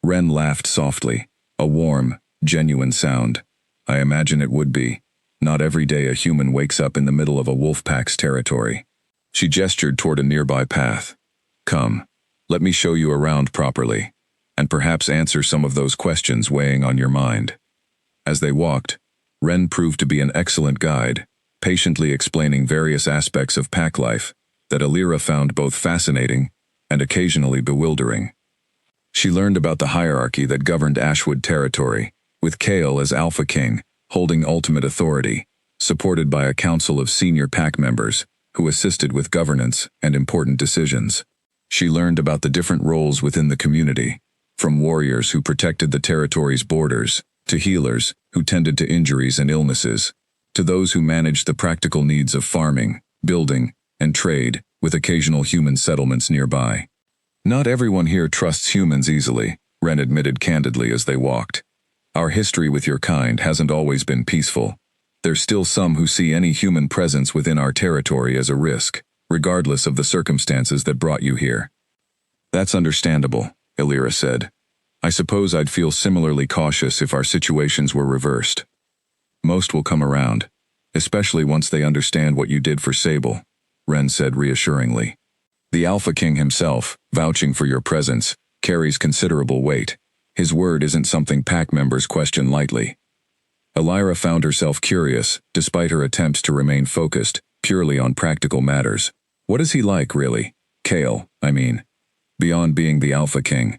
Ren laughed softly, a warm, genuine sound. "I imagine it would be. Not every day a human wakes up in the middle of a wolf pack's territory." She gestured toward a nearby path. "Come, let me show you around properly, and perhaps answer some of those questions weighing on your mind." As they walked, Ren proved to be an excellent guide, patiently explaining various aspects of pack life that Alira found both fascinating and occasionally bewildering. She learned about the hierarchy that governed Ashwood territory, with Kale as Alpha King, holding ultimate authority, supported by a council of senior pack members who assisted with governance and important decisions. She learned about the different roles within the community, from warriors who protected the territory's borders, to healers who tended to injuries and illnesses, to those who managed the practical needs of farming, building, and trade, with occasional human settlements nearby. "Not everyone here trusts humans easily," Ren admitted candidly as they walked. "Our history with your kind hasn't always been peaceful. There's still some who see any human presence within our territory as a risk, regardless of the circumstances that brought you here." "That's understandable," Alira said. "I suppose I'd feel similarly cautious if our situations were reversed. Most will come around, especially once they understand what you did for Sable," Ren said reassuringly. "The Alpha King himself, vouching for your presence, carries considerable weight. His word isn't something pack members question lightly." Alira found herself curious, despite her attempts to remain focused, purely on practical matters. What is he like, really? Kale, I mean. Beyond being the Alpha King.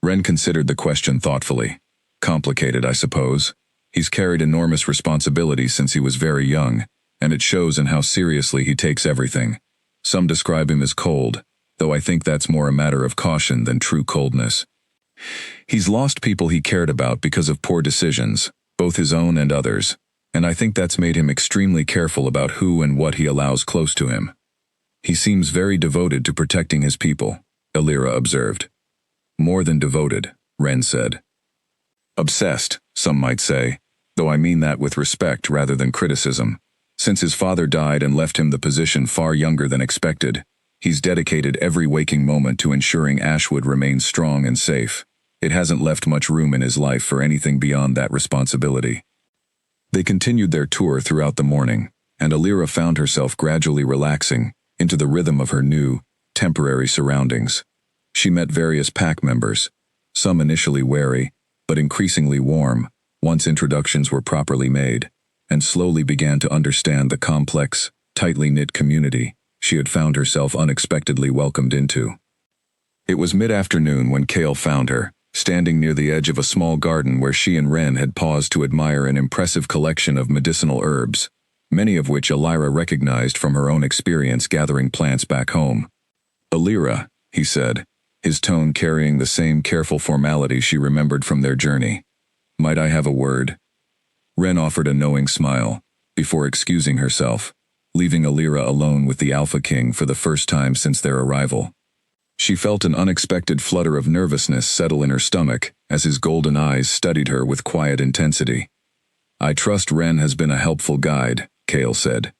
Ren considered the question thoughtfully. Complicated, I suppose. He's carried enormous responsibility since he was very young, and it shows in how seriously he takes everything. Some describe him as cold, though I think that's more a matter of caution than true coldness. He's lost people he cared about because of poor decisions, both his own and others, and I think that's made him extremely careful about who and what he allows close to him. He seems very devoted to protecting his people, Alira observed. More than devoted, Ren said. Obsessed, some might say, though I mean that with respect rather than criticism. Since his father died and left him the position far younger than expected, he's dedicated every waking moment to ensuring Ashwood remains strong and safe. It hasn't left much room in his life for anything beyond that responsibility. They continued their tour throughout the morning, and Alira found herself gradually relaxing into the rhythm of her new, temporary surroundings. She met various pack members, some initially wary, but increasingly warm, once introductions were properly made, and slowly began to understand the complex, tightly knit community she had found herself unexpectedly welcomed into. It was mid-afternoon when Kale found her, standing near the edge of a small garden where she and Wren had paused to admire an impressive collection of medicinal herbs, many of which Elira recognized from her own experience gathering plants back home. "Elira," he said, his tone carrying the same careful formality she remembered from their journey. "Might I have a word?" Wren offered a knowing smile, before excusing herself, leaving Elira alone with the Alpha King for the first time since their arrival. She felt an unexpected flutter of nervousness settle in her stomach as his golden eyes studied her with quiet intensity. "I trust Wren has been a helpful guide," Kale said.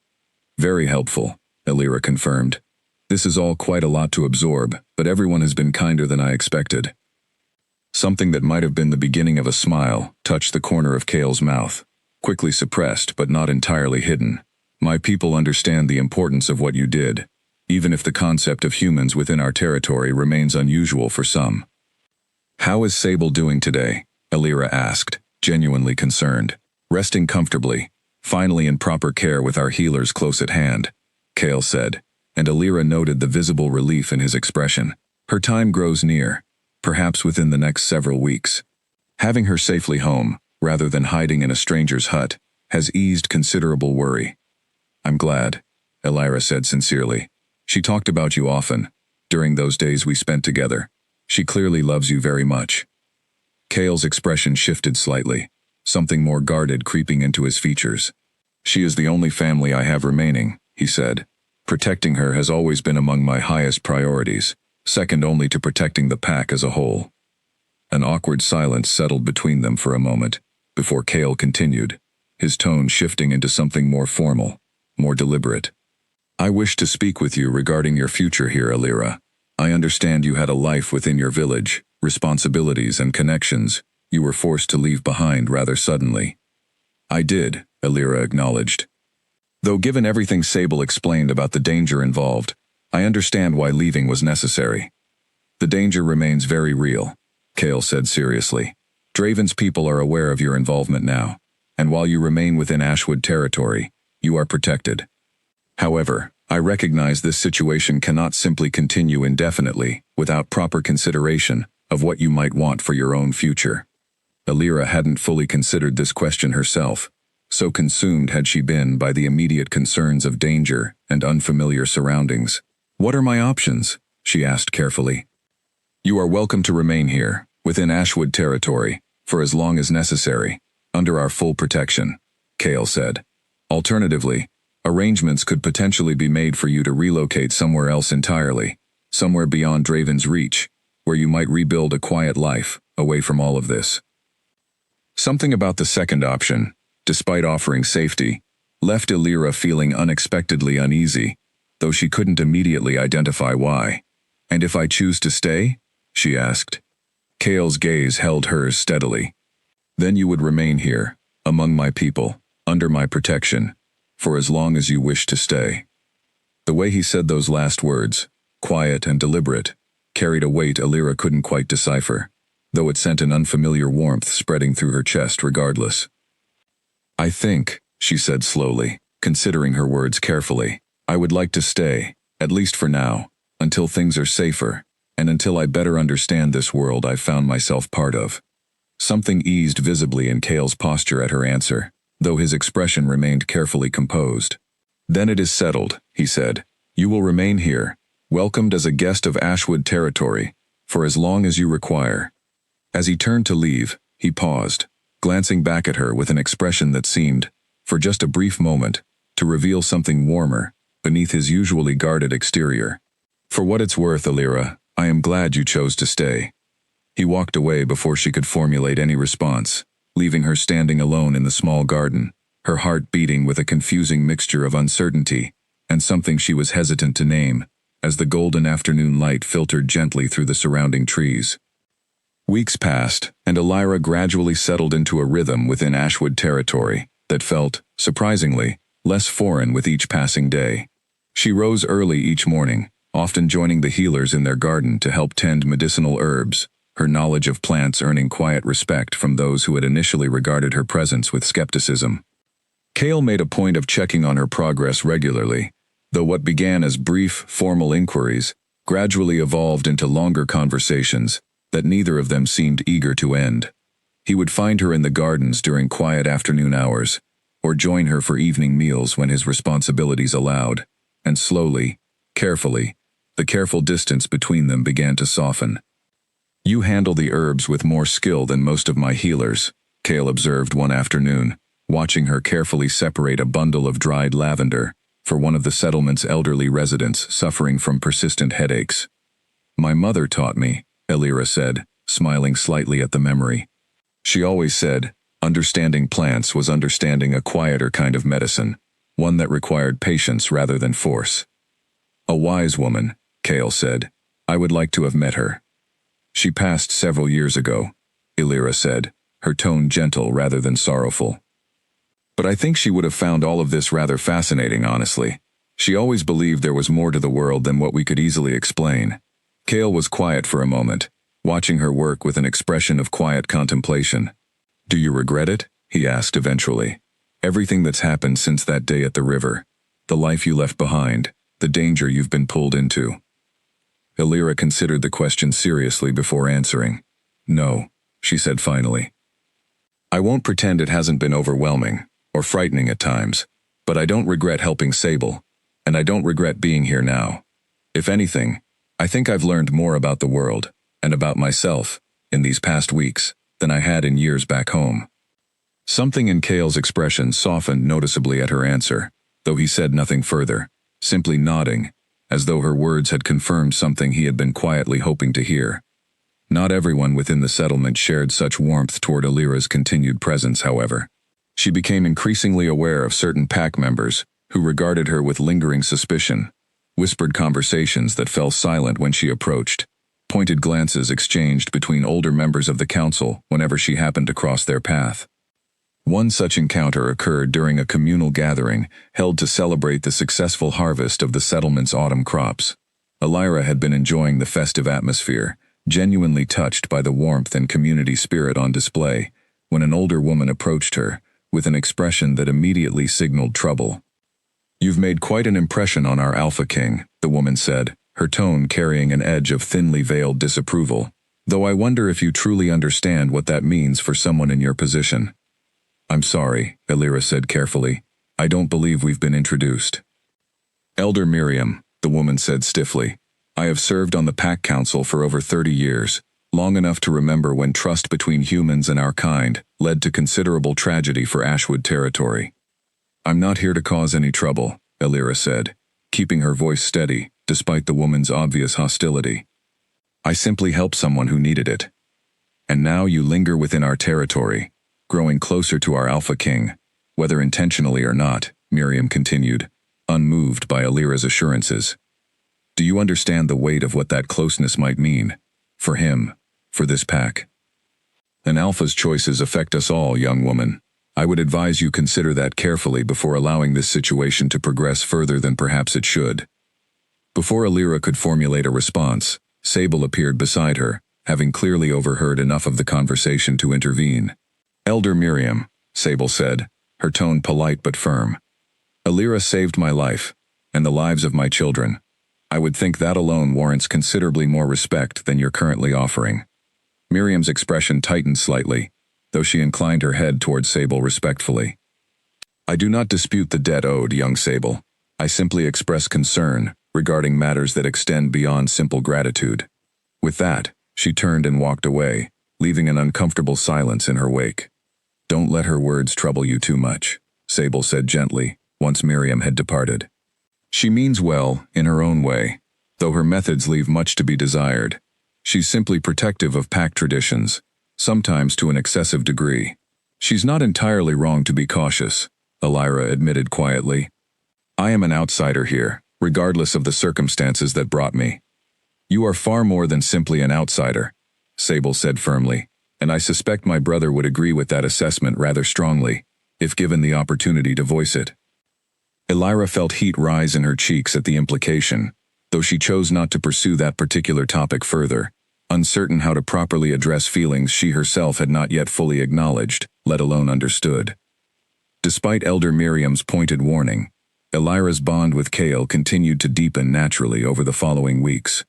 "Very helpful," Elira confirmed. "This is all quite a lot to absorb, but everyone has been kinder than I expected." Something that might have been the beginning of a smile touched the corner of Kale's mouth, quickly suppressed but not entirely hidden. "My people understand the importance of what you did, even if the concept of humans within our territory remains unusual for some." "How is Sable doing today?" Elira asked, genuinely concerned. "Resting comfortably, finally in proper care with our healers close at hand," Kale said, and Elira noted the visible relief in his expression. "Her time grows near, perhaps within the next several weeks. Having her safely home, rather than hiding in a stranger's hut, has eased considerable worry." "I'm glad," Elira said sincerely. "She talked about you often, during those days we spent together. She clearly loves you very much." Kale's expression shifted slightly, something more guarded creeping into his features. "She is the only family I have remaining," he said. "Protecting her has always been among my highest priorities, second only to protecting the pack as a whole." An awkward silence settled between them for a moment, before Kale continued, his tone shifting into something more formal, more deliberate. "I wish to speak with you regarding your future here, Elira. I understand you had a life within your village, responsibilities and connections you were forced to leave behind rather suddenly." "I did," Elira acknowledged. "Though given everything Sable explained about the danger involved, I understand why leaving was necessary." "The danger remains very real," Kale said seriously. "Draven's people are aware of your involvement now, and while you remain within Ashwood territory, you are protected. However, I recognize this situation cannot simply continue indefinitely without proper consideration of what you might want for your own future." Elira hadn't fully considered this question herself, so consumed had she been by the immediate concerns of danger and unfamiliar surroundings. "What are my options?" she asked carefully. "You are welcome to remain here, within Ashwood territory, for as long as necessary, under our full protection," Kale said. "Alternatively, arrangements could potentially be made for you to relocate somewhere else entirely, somewhere beyond Draven's reach, where you might rebuild a quiet life, away from all of this." Something about the second option, despite offering safety, left Elira feeling unexpectedly uneasy, though she couldn't immediately identify why. "And if I choose to stay?" she asked. Kale's gaze held hers steadily. "Then you would remain here, among my people, under my protection, for as long as you wish to stay." The way he said those last words, quiet and deliberate, carried a weight Elira couldn't quite decipher, though it sent an unfamiliar warmth spreading through her chest regardless. "I think," she said slowly, considering her words carefully, "I would like to stay, at least for now, until things are safer, and until I better understand this world I've found myself part of." Something eased visibly in Kale's posture at her answer, though his expression remained carefully composed. "Then it is settled," he said. "You will remain here, welcomed as a guest of Ashwood territory, for as long as you require." As he turned to leave, he paused, glancing back at her with an expression that seemed, for just a brief moment, to reveal something warmer beneath his usually guarded exterior. "For what it's worth, Elira, I am glad you chose to stay." He walked away before she could formulate any response, leaving her standing alone in the small garden, her heart beating with a confusing mixture of uncertainty and something she was hesitant to name, as the golden afternoon light filtered gently through the surrounding trees. Weeks passed, and Elira gradually settled into a rhythm within Ashwood territory that felt, surprisingly, less foreign with each passing day. She rose early each morning, often joining the healers in their garden to help tend medicinal herbs, her knowledge of plants earning quiet respect from those who had initially regarded her presence with skepticism. Kale made a point of checking on her progress regularly, though what began as brief, formal inquiries gradually evolved into longer conversations that neither of them seemed eager to end. He would find her in the gardens during quiet afternoon hours, or join her for evening meals when his responsibilities allowed, and slowly, carefully, the careful distance between them began to soften. "You handle the herbs with more skill than most of my healers," Kale observed one afternoon, watching her carefully separate a bundle of dried lavender for one of the settlement's elderly residents suffering from persistent headaches. "My mother taught me," Elira said, smiling slightly at the memory. "She always said, understanding plants was understanding a quieter kind of medicine, one that required patience rather than force." "A wise woman," Kale said. "I would like to have met her." "She passed several years ago," Elira said, her tone gentle rather than sorrowful. "But I think she would have found all of this rather fascinating, honestly. She always believed there was more to the world than what we could easily explain." Kale was quiet for a moment, watching her work with an expression of quiet contemplation. "Do you regret it?" he asked eventually. "Everything that's happened since that day at the river, the life you left behind, the danger you've been pulled into." Elira considered the question seriously before answering. "No," she said finally. "I won't pretend it hasn't been overwhelming, or frightening at times, but I don't regret helping Sable, and I don't regret being here now. If anything, I think I've learned more about the world, and about myself, in these past weeks, than I had in years back home." Something in Kale's expression softened noticeably at her answer, though he said nothing further, simply nodding, as though her words had confirmed something he had been quietly hoping to hear. Not everyone within the settlement shared such warmth toward Elira's continued presence, however. She became increasingly aware of certain pack members who regarded her with lingering suspicion, whispered conversations that fell silent when she approached, pointed glances exchanged between older members of the council whenever she happened to cross their path. One such encounter occurred during a communal gathering held to celebrate the successful harvest of the settlement's autumn crops. Elira had been enjoying the festive atmosphere, genuinely touched by the warmth and community spirit on display, when an older woman approached her, with an expression that immediately signaled trouble. "You've made quite an impression on our Alpha King," the woman said, her tone carrying an edge of thinly veiled disapproval, "though I wonder if you truly understand what that means for someone in your position." "I'm sorry," Elira said carefully. "I don't believe we've been introduced." "Elder Miriam," the woman said stiffly. "I have served on the Pack Council for over 30 years, long enough to remember when trust between humans and our kind led to considerable tragedy for Ashwood territory." "I'm not here to cause any trouble," Elira said, keeping her voice steady despite the woman's obvious hostility. "I simply helped someone who needed it. And now you linger within our territory, growing closer to our Alpha King, whether intentionally or not," Miriam continued, unmoved by Elira's assurances. "Do you understand the weight of what that closeness might mean? For him, for this pack? An Alpha's choices affect us all, young woman. I would advise you consider that carefully before allowing this situation to progress further than perhaps it should." Before Elira could formulate a response, Sable appeared beside her, having clearly overheard enough of the conversation to intervene. "Elder Miriam," Sable said, her tone polite but firm. "Elira saved my life, and the lives of my children. I would think that alone warrants considerably more respect than you're currently offering." Miriam's expression tightened slightly, though she inclined her head toward Sable respectfully. "I do not dispute the debt owed, young Sable. I simply express concern regarding matters that extend beyond simple gratitude." With that, she turned and walked away, leaving an uncomfortable silence in her wake. "Don't let her words trouble you too much," Sable said gently, once Miriam had departed. "She means well, in her own way, though her methods leave much to be desired. She's simply protective of pack traditions, sometimes to an excessive degree. She's not entirely wrong to be cautious," Elira admitted quietly. "I am an outsider here, regardless of the circumstances that brought me." "You are far more than simply an outsider," Sable said firmly, "and I suspect my brother would agree with that assessment rather strongly, if given the opportunity to voice it." Elira felt heat rise in her cheeks at the implication, though she chose not to pursue that particular topic further, uncertain how to properly address feelings she herself had not yet fully acknowledged, let alone understood. Despite Elder Miriam's pointed warning, Elira's bond with Kale continued to deepen naturally over the following weeks.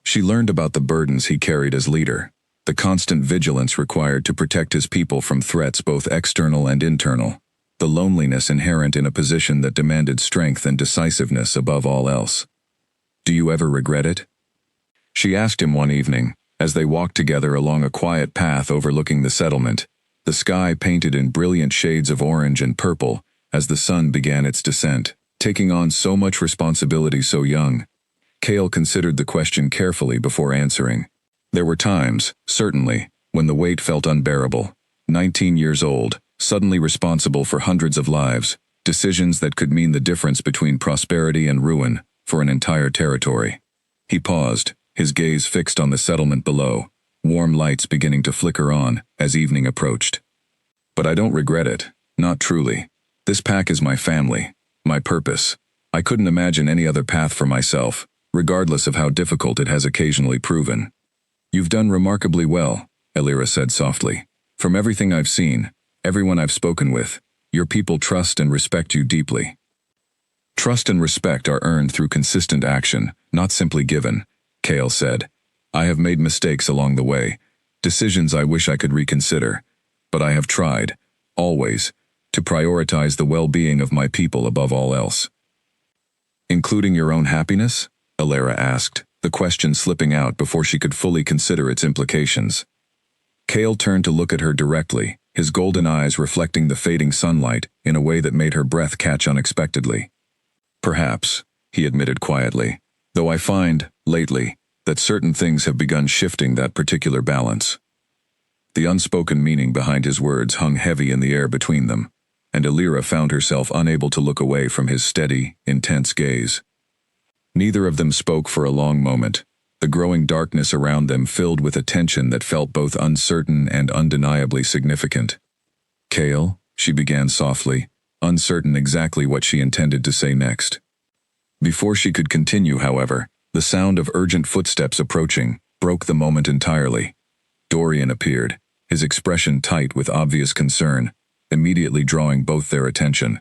She learned about the burdens he carried as leader, the constant vigilance required to protect his people from threats both external and internal, the loneliness inherent in a position that demanded strength and decisiveness above all else. "Do you ever regret it?" she asked him one evening, as they walked together along a quiet path overlooking the settlement, the sky painted in brilliant shades of orange and purple as the sun began its descent. Taking on so much responsibility so young, Kale considered the question carefully before answering. There were times, certainly, when the weight felt unbearable. 19 years old, suddenly responsible for hundreds of lives, decisions that could mean the difference between prosperity and ruin for an entire territory. He paused, his gaze fixed on the settlement below, warm lights beginning to flicker on as evening approached. "But I don't regret it, not truly. This pack is my family, my purpose. I couldn't imagine any other path for myself, regardless of how difficult it has occasionally proven." "You've done remarkably well," Elira said softly. "From everything I've seen, everyone I've spoken with, your people trust and respect you deeply." "Trust and respect are earned through consistent action, not simply given," Kale said. "I have made mistakes along the way, decisions I wish I could reconsider, but I have tried, always, to prioritize the well-being of my people above all else." "Including your own happiness?" Elira asked, the question slipping out before she could fully consider its implications. Kale turned to look at her directly, his golden eyes reflecting the fading sunlight in a way that made her breath catch unexpectedly. "Perhaps," he admitted quietly, "though I find, lately, that certain things have begun shifting that particular balance." The unspoken meaning behind his words hung heavy in the air between them, and Elira found herself unable to look away from his steady, intense gaze. Neither of them spoke for a long moment, the growing darkness around them filled with a tension that felt both uncertain and undeniably significant. "Kale," she began softly, uncertain exactly what she intended to say next. Before she could continue, however, the sound of urgent footsteps approaching broke the moment entirely. Dorian appeared, his expression tight with obvious concern, immediately drawing both their attention.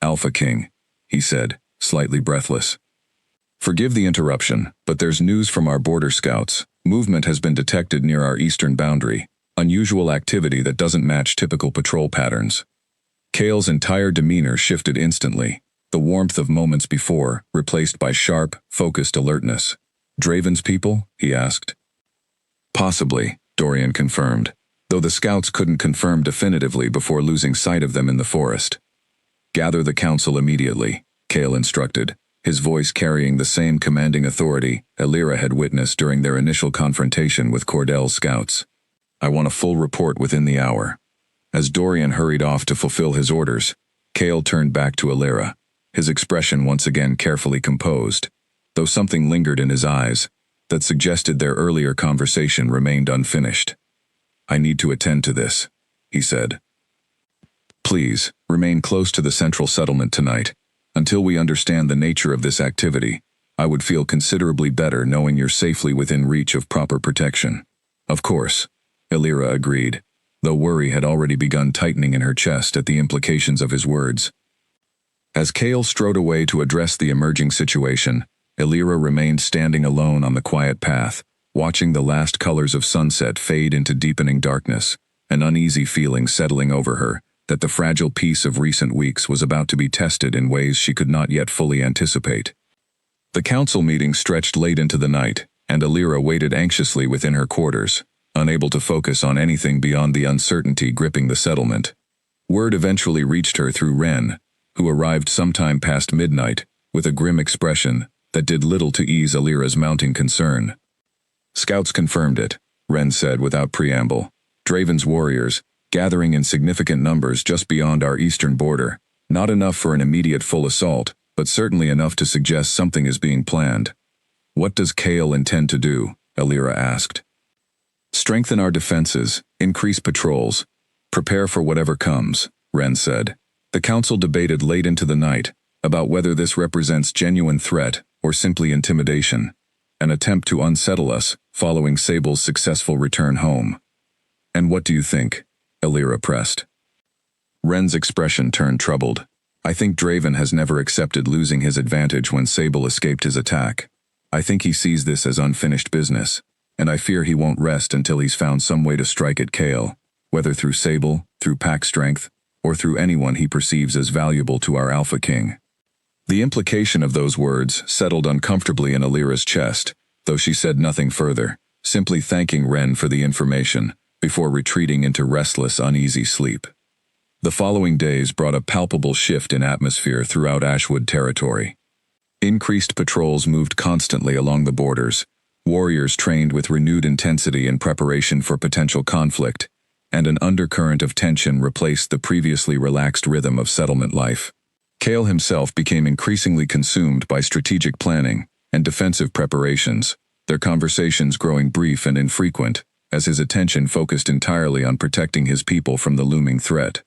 "Alpha King," he said, slightly breathless. "Forgive the interruption, but there's news from our border scouts. Movement has been detected near our eastern boundary, unusual activity that doesn't match typical patrol patterns." Kale's entire demeanor shifted instantly, the warmth of moments before replaced by sharp, focused alertness. "Draven's people?" he asked. "Possibly," Dorian confirmed, though the scouts couldn't confirm definitively before losing sight of them in the forest. "Gather the council immediately," Kale instructed, his voice carrying the same commanding authority Elira had witnessed during their initial confrontation with Cordell's scouts. "I want a full report within the hour." As Dorian hurried off to fulfill his orders, Kale turned back to Elira, his expression once again carefully composed, though something lingered in his eyes that suggested their earlier conversation remained unfinished. "I need to attend to this," he said. "Please, remain close to the central settlement tonight. Until we understand the nature of this activity, I would feel considerably better knowing you're safely within reach of proper protection." "Of course," Elira agreed, though worry had already begun tightening in her chest at the implications of his words. As Kale strode away to address the emerging situation, Elira remained standing alone on the quiet path, watching the last colors of sunset fade into deepening darkness, an uneasy feeling settling over her that the fragile peace of recent weeks was about to be tested in ways she could not yet fully anticipate. The council meeting stretched late into the night, and Elira waited anxiously within her quarters, unable to focus on anything beyond the uncertainty gripping the settlement. Word eventually reached her through Wren, who arrived sometime past midnight, with a grim expression that did little to ease Elira's mounting concern. "Scouts confirmed it," Wren said without preamble. "Draven's warriors, gathering in significant numbers just beyond our eastern border. Not enough for an immediate full assault, but certainly enough to suggest something is being planned." "What does Kale intend to do?" Elira asked. "Strengthen our defenses, increase patrols, prepare for whatever comes," Wren said. The council debated late into the night about whether this represents genuine threat or simply intimidation, an attempt to unsettle us following Sable's successful return home. "And what do you think?" Elira pressed. Ren's expression turned troubled. "I think Draven has never accepted losing his advantage when Sable escaped his attack. I think he sees this as unfinished business, and I fear he won't rest until he's found some way to strike at Kale, whether through Sable, through pack strength, or through anyone he perceives as valuable to our Alpha King." The implication of those words settled uncomfortably in Elira's chest, though she said nothing further, simply thanking Ren for the information, before retreating into restless, uneasy sleep. The following days brought a palpable shift in atmosphere throughout Ashwood territory. Increased patrols moved constantly along the borders, warriors trained with renewed intensity in preparation for potential conflict, and an undercurrent of tension replaced the previously relaxed rhythm of settlement life. Kale himself became increasingly consumed by strategic planning and defensive preparations, their conversations growing brief and infrequent, as his attention focused entirely on protecting his people from the looming threat.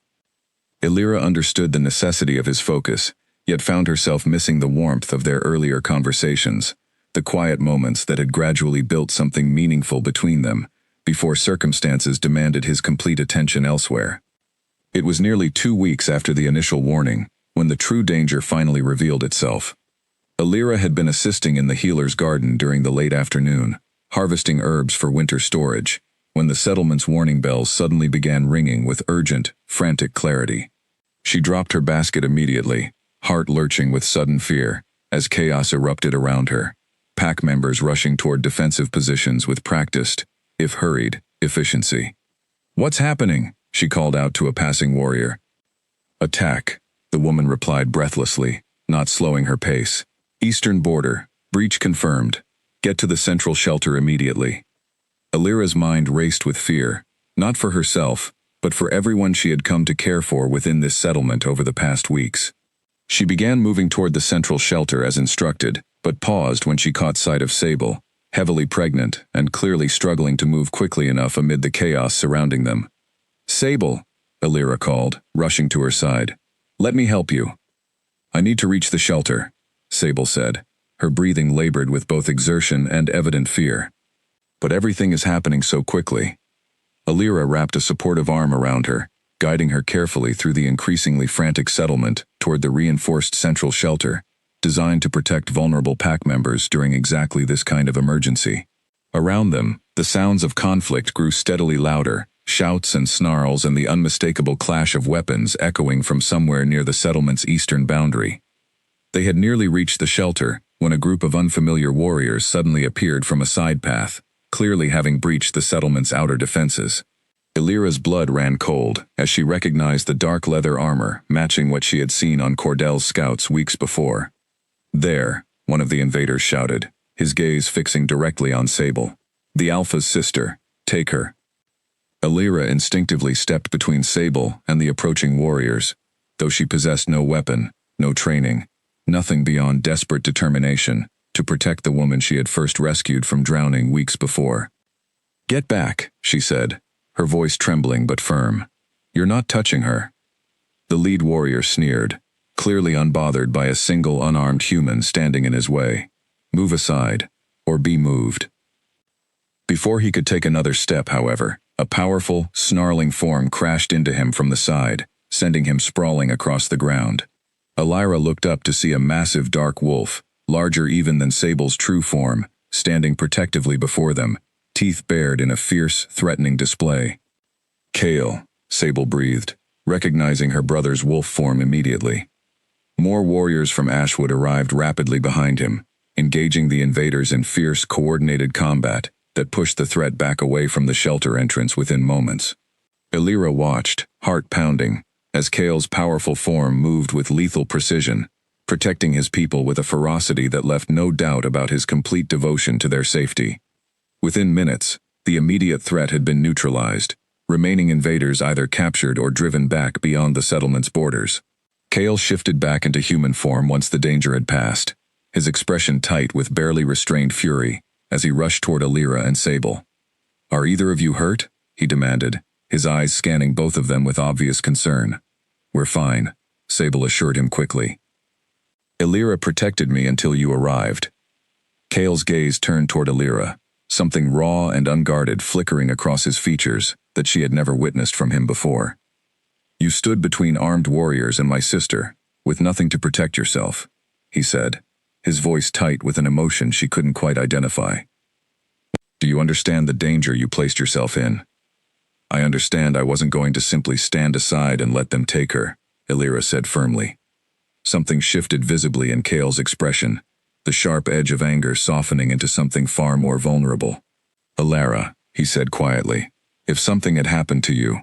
Elira understood the necessity of his focus, yet found herself missing the warmth of their earlier conversations, the quiet moments that had gradually built something meaningful between them, before circumstances demanded his complete attention elsewhere. It was nearly 2 weeks after the initial warning, when the true danger finally revealed itself. Elira had been assisting in the healer's garden during the late afternoon, harvesting herbs for winter storage, when the settlement's warning bells suddenly began ringing with urgent, frantic clarity. She dropped her basket immediately, heart lurching with sudden fear, as chaos erupted around her, pack members rushing toward defensive positions with practiced, if hurried, efficiency. "What's happening?" she called out to a passing warrior. "Attack," the woman replied breathlessly, not slowing her pace. "Eastern border, breach confirmed. Get to the central shelter immediately." Elira's mind raced with fear, not for herself, but for everyone she had come to care for within this settlement over the past weeks. She began moving toward the central shelter as instructed, but paused when she caught sight of Sable, heavily pregnant and clearly struggling to move quickly enough amid the chaos surrounding them. "Sable," Elira called, rushing to her side. "Let me help you." "I need to reach the shelter," Sable said, her breathing labored with both exertion and evident fear. "But everything is happening so quickly." Elira wrapped a supportive arm around her, guiding her carefully through the increasingly frantic settlement toward the reinforced central shelter, designed to protect vulnerable pack members during exactly this kind of emergency. Around them, the sounds of conflict grew steadily louder, shouts and snarls and the unmistakable clash of weapons echoing from somewhere near the settlement's eastern boundary. They had nearly reached the shelter when a group of unfamiliar warriors suddenly appeared from a side path, clearly having breached the settlement's outer defenses. Elira's blood ran cold as she recognized the dark leather armor matching what she had seen on Cordell's scouts weeks before. "There," one of the invaders shouted, his gaze fixing directly on Sable. "The Alpha's sister. Take her." Elira instinctively stepped between Sable and the approaching warriors, though she possessed no weapon, no training, nothing beyond desperate determination to protect the woman she had first rescued from drowning weeks before. "Get back," she said, her voice trembling but firm. "You're not touching her." The lead warrior sneered, clearly unbothered by a single unarmed human standing in his way. "Move aside, or be moved." Before he could take another step, however, a powerful, snarling form crashed into him from the side, sending him sprawling across the ground. Elira looked up to see a massive dark wolf, larger even than Sable's true form, standing protectively before them, teeth bared in a fierce, threatening display. "Kale," Sable breathed, recognizing her brother's wolf form immediately. More warriors from Ashwood arrived rapidly behind him, engaging the invaders in fierce, coordinated combat that pushed the threat back away from the shelter entrance within moments. Elira watched, heart pounding, as Kale's powerful form moved with lethal precision, protecting his people with a ferocity that left no doubt about his complete devotion to their safety. Within minutes, the immediate threat had been neutralized, remaining invaders either captured or driven back beyond the settlement's borders. Kale shifted back into human form once the danger had passed, his expression tight with barely restrained fury, as he rushed toward Elira and Sable. "Are either of you hurt?" he demanded, his eyes scanning both of them with obvious concern. "We're fine," Sable assured him quickly. "Elira protected me until you arrived." Kale's gaze turned toward Elira, something raw and unguarded flickering across his features that she had never witnessed from him before. "You stood between armed warriors and my sister, with nothing to protect yourself," he said, his voice tight with an emotion she couldn't quite identify. "Do you understand the danger you placed yourself in?" "I understand I wasn't going to simply stand aside and let them take her," Elira said firmly. Something shifted visibly in Cale's expression, the sharp edge of anger softening into something far more vulnerable. "Alara," he said quietly, "if something had happened to you—"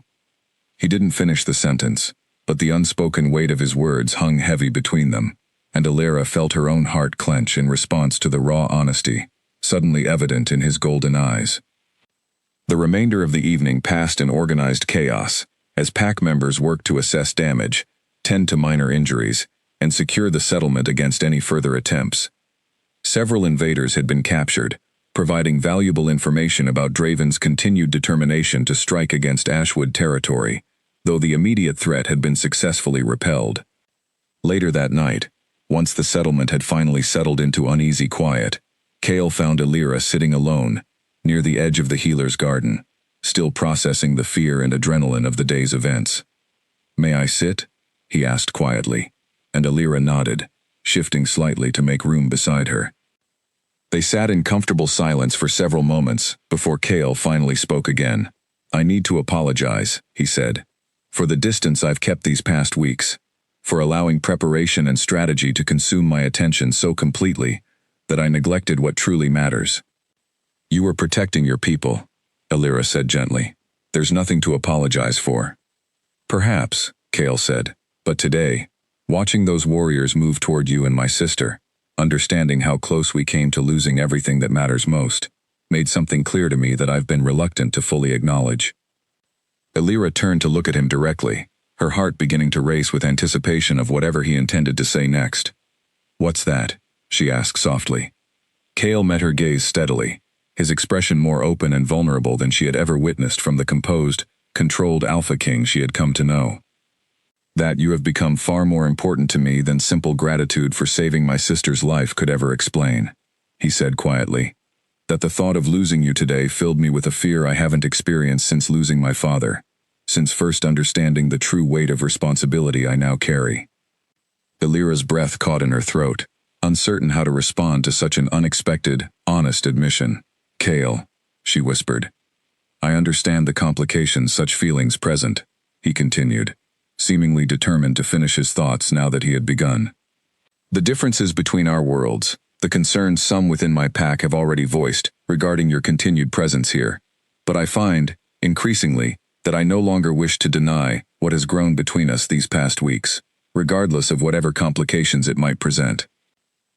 He didn't finish the sentence, but the unspoken weight of his words hung heavy between them, and Alara felt her own heart clench in response to the raw honesty, suddenly evident in his golden eyes. The remainder of the evening passed in organized chaos, as pack members worked to assess damage, tend to minor injuries, and secure the settlement against any further attempts. Several invaders had been captured, providing valuable information about Draven's continued determination to strike against Ashwood territory, though the immediate threat had been successfully repelled. Later that night, once the settlement had finally settled into uneasy quiet, Cale found Elira sitting alone, near the edge of the healer's garden, still processing the fear and adrenaline of the day's events. "May I sit?" he asked quietly, and Elira nodded, shifting slightly to make room beside her. They sat in comfortable silence for several moments before Cale finally spoke again. "I need to apologize," he said, "for the distance I've kept these past weeks, for allowing preparation and strategy to consume my attention so completely that I neglected what truly matters." "You were protecting your people," Elira said gently. "There's nothing to apologize for." "Perhaps," Cale said, "but today, watching those warriors move toward you and my sister, understanding how close we came to losing everything that matters most, made something clear to me that I've been reluctant to fully acknowledge." Elira turned to look at him directly, her heart beginning to race with anticipation of whatever he intended to say next. "What's that?" she asked softly. Cale met her gaze steadily, his expression more open and vulnerable than she had ever witnessed from the composed, controlled Alpha King she had come to know. "That you have become far more important to me than simple gratitude for saving my sister's life could ever explain," he said quietly. "That the thought of losing you today filled me with a fear I haven't experienced since losing my father, since first understanding the true weight of responsibility I now carry." Elira's breath caught in her throat, uncertain how to respond to such an unexpected, honest admission. "Cale," she whispered. "I understand the complications such feelings present," he continued, seemingly determined to finish his thoughts now that he had begun. "The differences between our worlds, the concerns some within my pack have already voiced regarding your continued presence here, but I find, increasingly, that I no longer wish to deny what has grown between us these past weeks, regardless of whatever complications it might present."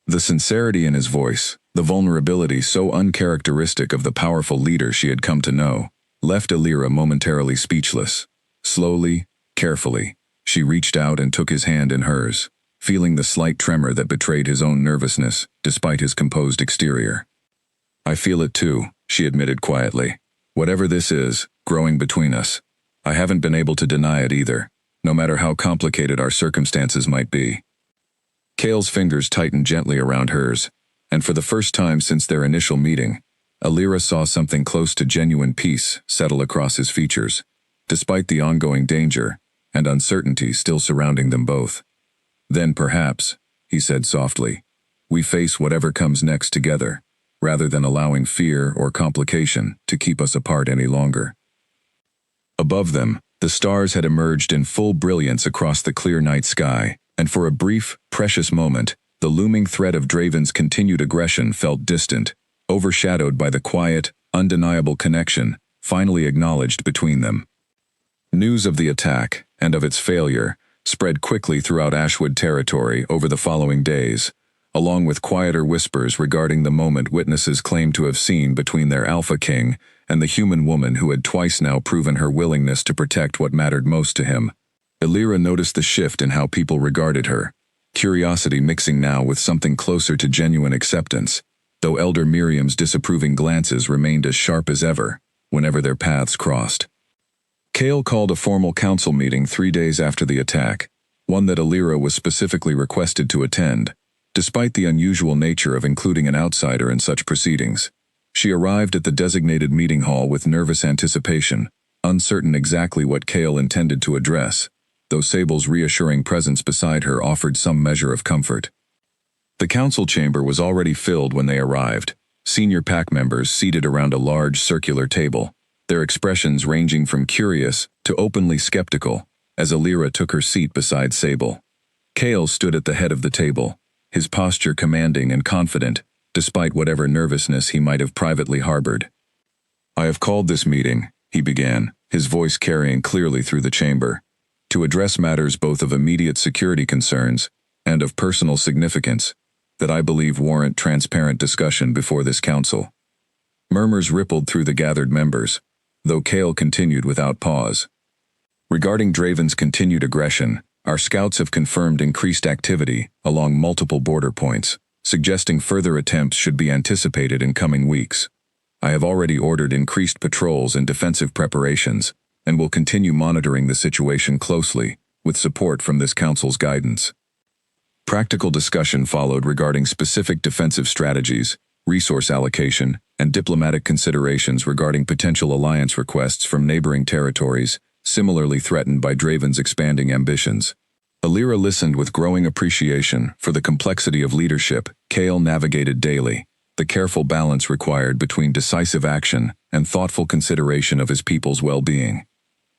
The sincerity in his voice, the vulnerability so uncharacteristic of the powerful leader she had come to know, left Elira momentarily speechless. Slowly, carefully, she reached out and took his hand in hers, feeling the slight tremor that betrayed his own nervousness, despite his composed exterior. "I feel it too," she admitted quietly. "Whatever this is, growing between us, I haven't been able to deny it either, no matter how complicated our circumstances might be." Cale's fingers tightened gently around hers, and for the first time since their initial meeting, Elira saw something close to genuine peace settle across his features, despite the ongoing danger and uncertainty still surrounding them both. "Then perhaps," he said softly, "we face whatever comes next together, rather than allowing fear or complication to keep us apart any longer." Above them, the stars had emerged in full brilliance across the clear night sky, and for a brief, precious moment, the looming threat of Draven's continued aggression felt distant, overshadowed by the quiet, undeniable connection finally acknowledged between them. News of the attack, and of its failure, spread quickly throughout Ashwood territory over the following days, along with quieter whispers regarding the moment witnesses claimed to have seen between their Alpha King and the human woman who had twice now proven her willingness to protect what mattered most to him. Elira noticed the shift in how people regarded her, curiosity mixing now with something closer to genuine acceptance, though Elder Miriam's disapproving glances remained as sharp as ever, whenever their paths crossed. Cale called a formal council meeting 3 days after the attack, one that Elira was specifically requested to attend, despite the unusual nature of including an outsider in such proceedings. She arrived at the designated meeting hall with nervous anticipation, uncertain exactly what Kale intended to address, though Sable's reassuring presence beside her offered some measure of comfort. The council chamber was already filled when they arrived, senior pack members seated around a large circular table, their expressions ranging from curious to openly skeptical, as Alira took her seat beside Sable. Kale stood at the head of the table, his posture commanding and confident, despite whatever nervousness he might have privately harbored. "I have called this meeting," he began, his voice carrying clearly through the chamber, "to address matters both of immediate security concerns and of personal significance that I believe warrant transparent discussion before this council." Murmurs rippled through the gathered members, though Kale continued without pause. "Regarding Draven's continued aggression, our scouts have confirmed increased activity along multiple border points, suggesting further attempts should be anticipated in coming weeks. I have already ordered increased patrols and defensive preparations, and will continue monitoring the situation closely, with support from this council's guidance." Practical discussion followed regarding specific defensive strategies, resource allocation, and diplomatic considerations regarding potential alliance requests from neighboring territories, similarly threatened by Draven's expanding ambitions. Alira listened with growing appreciation for the complexity of leadership Kale navigated daily, the careful balance required between decisive action and thoughtful consideration of his people's well-being.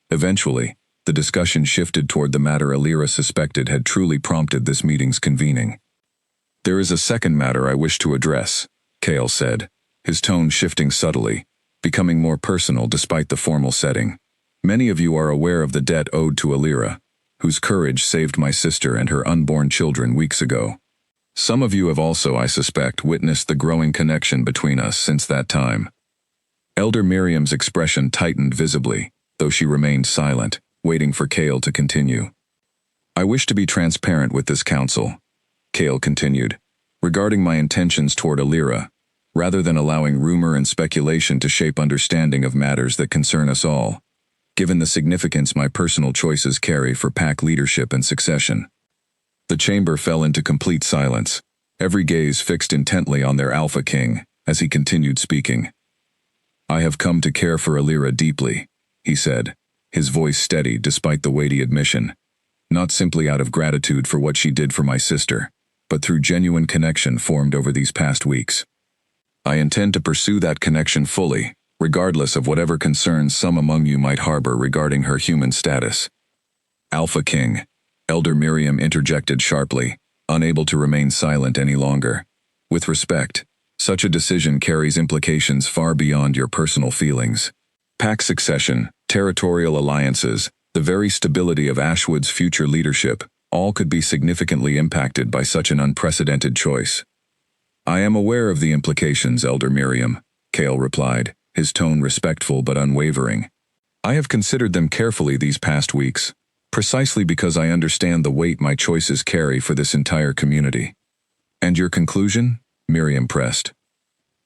Eventually, the discussion shifted toward the matter Alira suspected had truly prompted this meeting's convening. "There is a second matter I wish to address," Kale said, his tone shifting subtly, becoming more personal despite the formal setting. "Many of you are aware of the debt owed to Alira, whose courage saved my sister and her unborn children weeks ago. Some of you have also, I suspect, witnessed the growing connection between us since that time." Elder Miriam's expression tightened visibly, though she remained silent, waiting for Kale to continue. "I wish to be transparent with this council," Kale continued, "regarding my intentions toward Alira, rather than allowing rumor and speculation to shape understanding of matters that concern us all, given the significance my personal choices carry for pack leadership and succession." The chamber fell into complete silence, every gaze fixed intently on their Alpha King, as he continued speaking. "I have come to care for Alira deeply," he said, his voice steady despite the weighty admission, "not simply out of gratitude for what she did for my sister, but through genuine connection formed over these past weeks. I intend to pursue that connection fully, regardless of whatever concerns some among you might harbor regarding her human status." "Alpha King," Elder Miriam interjected sharply, unable to remain silent any longer. "With respect, such a decision carries implications far beyond your personal feelings. Pack succession, territorial alliances, the very stability of Ashwood's future leadership, all could be significantly impacted by such an unprecedented choice." "I am aware of the implications, Elder Miriam," Kale replied, his tone respectful but unwavering. "I have considered them carefully these past weeks, precisely because I understand the weight my choices carry for this entire community." "And your conclusion?" Miriam pressed.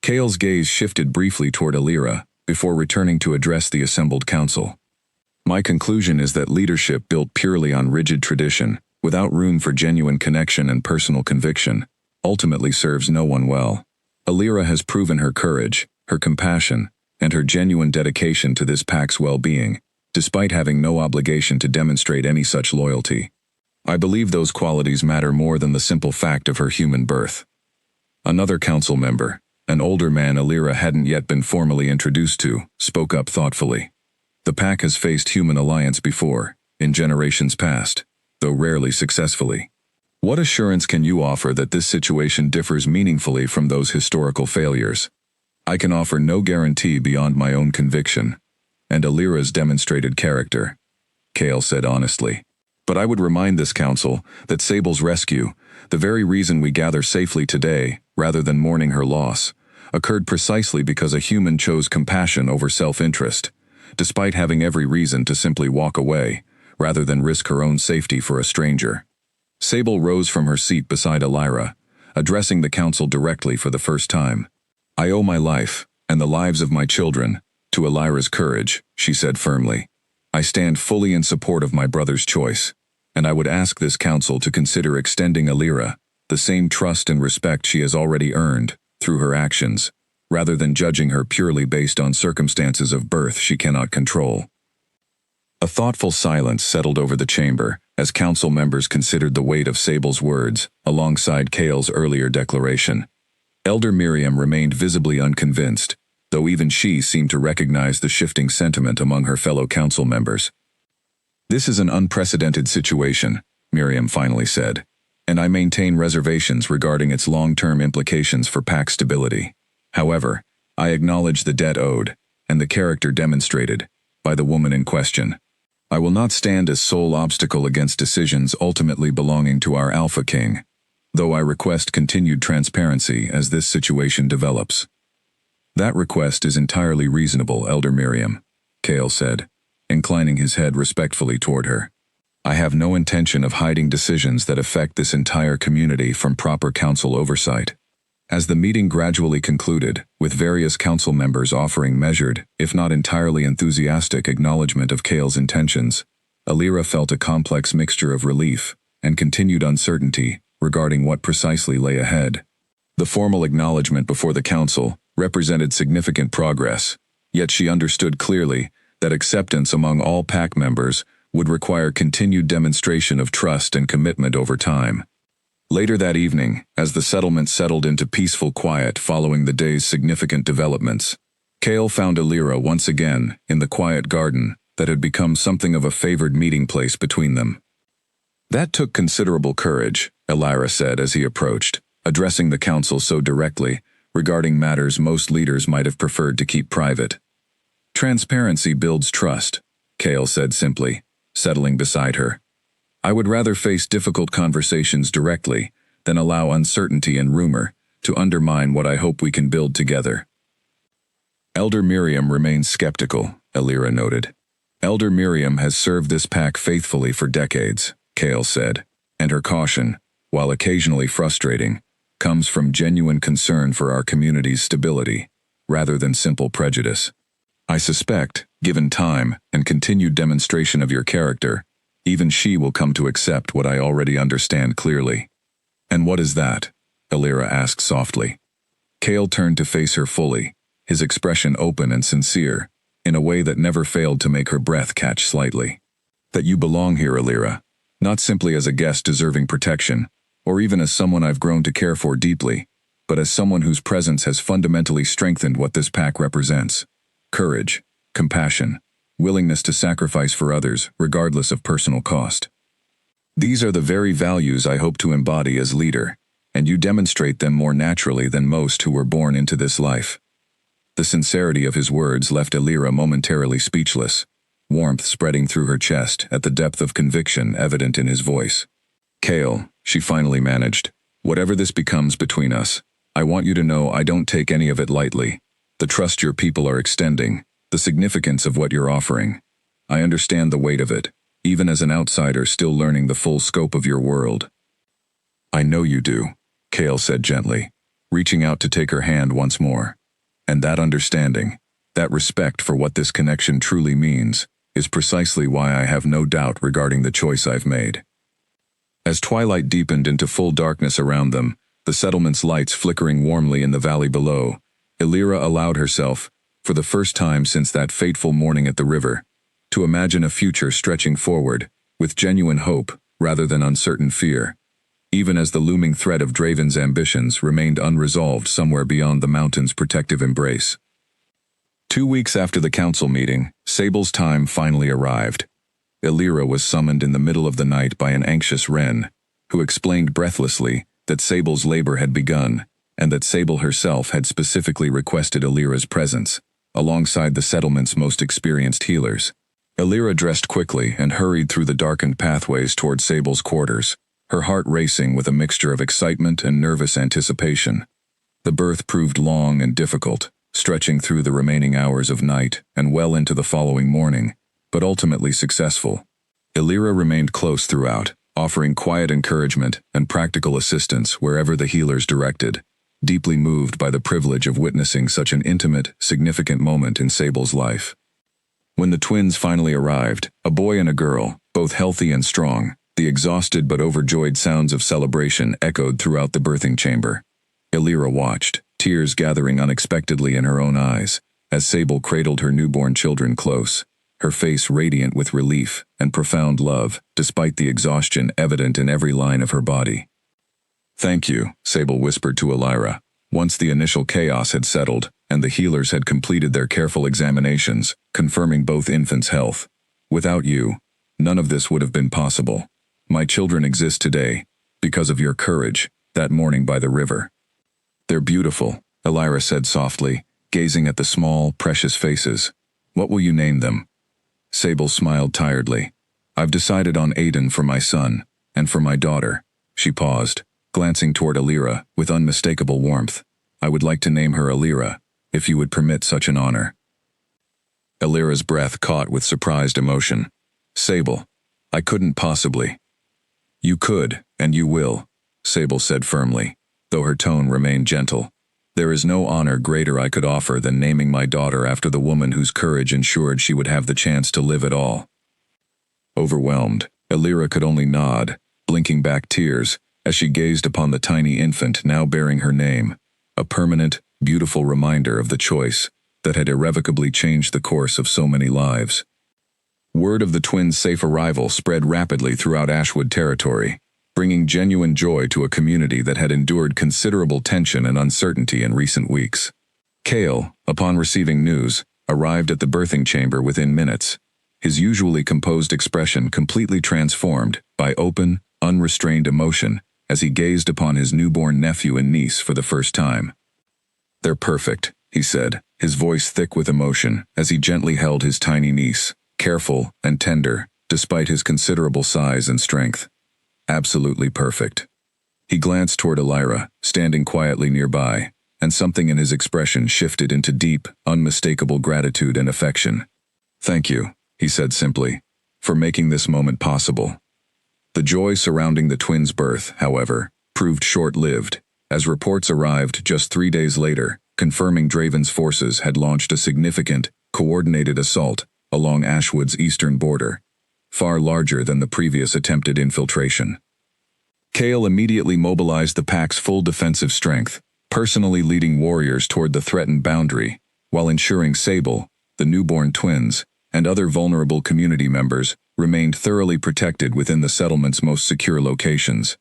Kale's gaze shifted briefly toward Alira, before returning to address the assembled council. "My conclusion is that leadership built purely on rigid tradition, without room for genuine connection and personal conviction, ultimately serves no one well. Alira has proven her courage, her compassion, and her genuine dedication to this pack's well-being, despite having no obligation to demonstrate any such loyalty. I believe those qualities matter more than the simple fact of her human birth." Another council member, an older man Alira hadn't yet been formally introduced to, spoke up thoughtfully. "The pack has faced human alliance before, in generations past, though rarely successfully. What assurance can you offer that this situation differs meaningfully from those historical failures?" "I can offer no guarantee beyond my own conviction, and Alira's demonstrated character," Kale said honestly. "But I would remind this council that Sable's rescue, the very reason we gather safely today, rather than mourning her loss, occurred precisely because a human chose compassion over self-interest, despite having every reason to simply walk away, rather than risk her own safety for a stranger." Sable rose from her seat beside Alira, addressing the council directly for the first time. "I owe my life, and the lives of my children, to Alira's courage," she said firmly. "I stand fully in support of my brother's choice, and I would ask this council to consider extending Alira the same trust and respect she has already earned through her actions, rather than judging her purely based on circumstances of birth she cannot control. A thoughtful silence settled over the chamber as council members considered the weight of Sable's words alongside Cale's earlier declaration. Elder Miriam remained visibly unconvinced, though even she seemed to recognize the shifting sentiment among her fellow council members. "This is an unprecedented situation," Miriam finally said, "and I maintain reservations regarding its long-term implications for pack stability. However, I acknowledge the debt owed, and the character demonstrated, by the woman in question. I will not stand as sole obstacle against decisions ultimately belonging to our Alpha King, though I request continued transparency as this situation develops." "That request is entirely reasonable, Elder Miriam," Cale said, inclining his head respectfully toward her. "I have no intention of hiding decisions that affect this entire community from proper council oversight." As the meeting gradually concluded, with various council members offering measured, if not entirely enthusiastic acknowledgement of Cale's intentions, Alira felt a complex mixture of relief and continued uncertainty regarding what precisely lay ahead. The formal acknowledgement before the council represented significant progress, yet she understood clearly that acceptance among all pack members would require continued demonstration of trust and commitment over time. Later that evening, as the settlement settled into peaceful quiet following the day's significant developments, Cale found Alira once again in the quiet garden that had become something of a favored meeting place between them. "That took considerable courage," Alira said as he approached, addressing the council so directly regarding matters most leaders might have preferred to keep private. "Transparency builds trust," Cale said simply, settling beside her. "I would rather face difficult conversations directly than allow uncertainty and rumor to undermine what I hope we can build together." Elder Miriam remains skeptical, Alira noted. "Elder Miriam has served this pack faithfully for decades," Cale said, and her caution, while occasionally frustrating, comes from genuine concern for our community's stability, rather than simple prejudice. "I suspect, given time and continued demonstration of your character, even she will come to accept what I already understand clearly." "And what is that?" Alira asked softly. Cale turned to face her fully, his expression open and sincere, in a way that never failed to make her breath catch slightly. "That you belong here, Alira, not simply as a guest deserving protection, or even as someone I've grown to care for deeply, but as someone whose presence has fundamentally strengthened what this pack represents: courage, compassion, willingness to sacrifice for others regardless of personal cost. These are the very values I hope to embody as leader, and you demonstrate them more naturally than most who were born into this life." The sincerity of his words left Alira momentarily speechless, warmth spreading through her chest at the depth of conviction evident in his voice. "Cale," she finally managed, "whatever this becomes between us, I want you to know I don't take any of it lightly. The trust your people are extending, the significance of what you're offering. I understand the weight of it, even as an outsider still learning the full scope of your world." "I know you do," Cale said gently, reaching out to take her hand once more. "And that understanding, that respect for what this connection truly means, is precisely why I have no doubt regarding the choice I've made." As twilight deepened into full darkness around them, the settlement's lights flickering warmly in the valley below, Alira allowed herself, for the first time since that fateful morning at the river, to imagine a future stretching forward, with genuine hope rather than uncertain fear, even as the looming threat of Draven's ambitions remained unresolved somewhere beyond the mountain's protective embrace. 2 weeks after the council meeting, Sable's time finally arrived. Alira was summoned in the middle of the night by an anxious Wren, who explained breathlessly that Sable's labor had begun, and that Sable herself had specifically requested Alira's presence, alongside the settlement's most experienced healers. Alira dressed quickly and hurried through the darkened pathways toward Sable's quarters, her heart racing with a mixture of excitement and nervous anticipation. The birth proved long and difficult, stretching through the remaining hours of night and well into the following morning, but ultimately successful. Alira remained close throughout, offering quiet encouragement and practical assistance wherever the healers directed, deeply moved by the privilege of witnessing such an intimate, significant moment in Sable's life. When the twins finally arrived, a boy and a girl, both healthy and strong, the exhausted but overjoyed sounds of celebration echoed throughout the birthing chamber. Alira watched, tears gathering unexpectedly in her own eyes, as Sable cradled her newborn children close, her face radiant with relief and profound love, despite the exhaustion evident in every line of her body. "Thank you," Sable whispered to Elira, once the initial chaos had settled and the healers had completed their careful examinations, confirming both infants' health. "Without you, none of this would have been possible. My children exist today because of your courage that morning by the river." "They're beautiful," Elira said softly, gazing at the small, precious faces. "What will you name them?" Sable smiled tiredly. "I've decided on Aiden for my son, and for my daughter." She paused, glancing toward Elira with unmistakable warmth. "I would like to name her Elira, if you would permit such an honor." Elira's breath caught with surprised emotion. "Sable, I couldn't possibly." "You could, and you will," Sable said firmly, though her tone remained gentle. "There is no honor greater I could offer than naming my daughter after the woman whose courage ensured she would have the chance to live at all." Overwhelmed, Elira could only nod, blinking back tears, as she gazed upon the tiny infant now bearing her name, a permanent, beautiful reminder of the choice that had irrevocably changed the course of so many lives. Word of the twins' safe arrival spread rapidly throughout Ashwood territory, bringing genuine joy to a community that had endured considerable tension and uncertainty in recent weeks. Cale, upon receiving news, arrived at the birthing chamber within minutes, his usually composed expression completely transformed by open, unrestrained emotion as he gazed upon his newborn nephew and niece for the first time. "They're perfect," he said, his voice thick with emotion as he gently held his tiny niece, careful and tender, despite his considerable size and strength. "Absolutely perfect." He glanced toward Elira, standing quietly nearby, and something in his expression shifted into deep, unmistakable gratitude and affection. "Thank you," he said simply, "for making this moment possible." The joy surrounding the twins' birth, however, proved short-lived, as reports arrived just 3 days later, confirming Draven's forces had launched a significant, coordinated assault along Ashwood's eastern border, far larger than the previous attempted infiltration. Cale immediately mobilized the pack's full defensive strength, personally leading warriors toward the threatened boundary, while ensuring Sable, the newborn twins, and other vulnerable community members remained thoroughly protected within the settlement's most secure locations.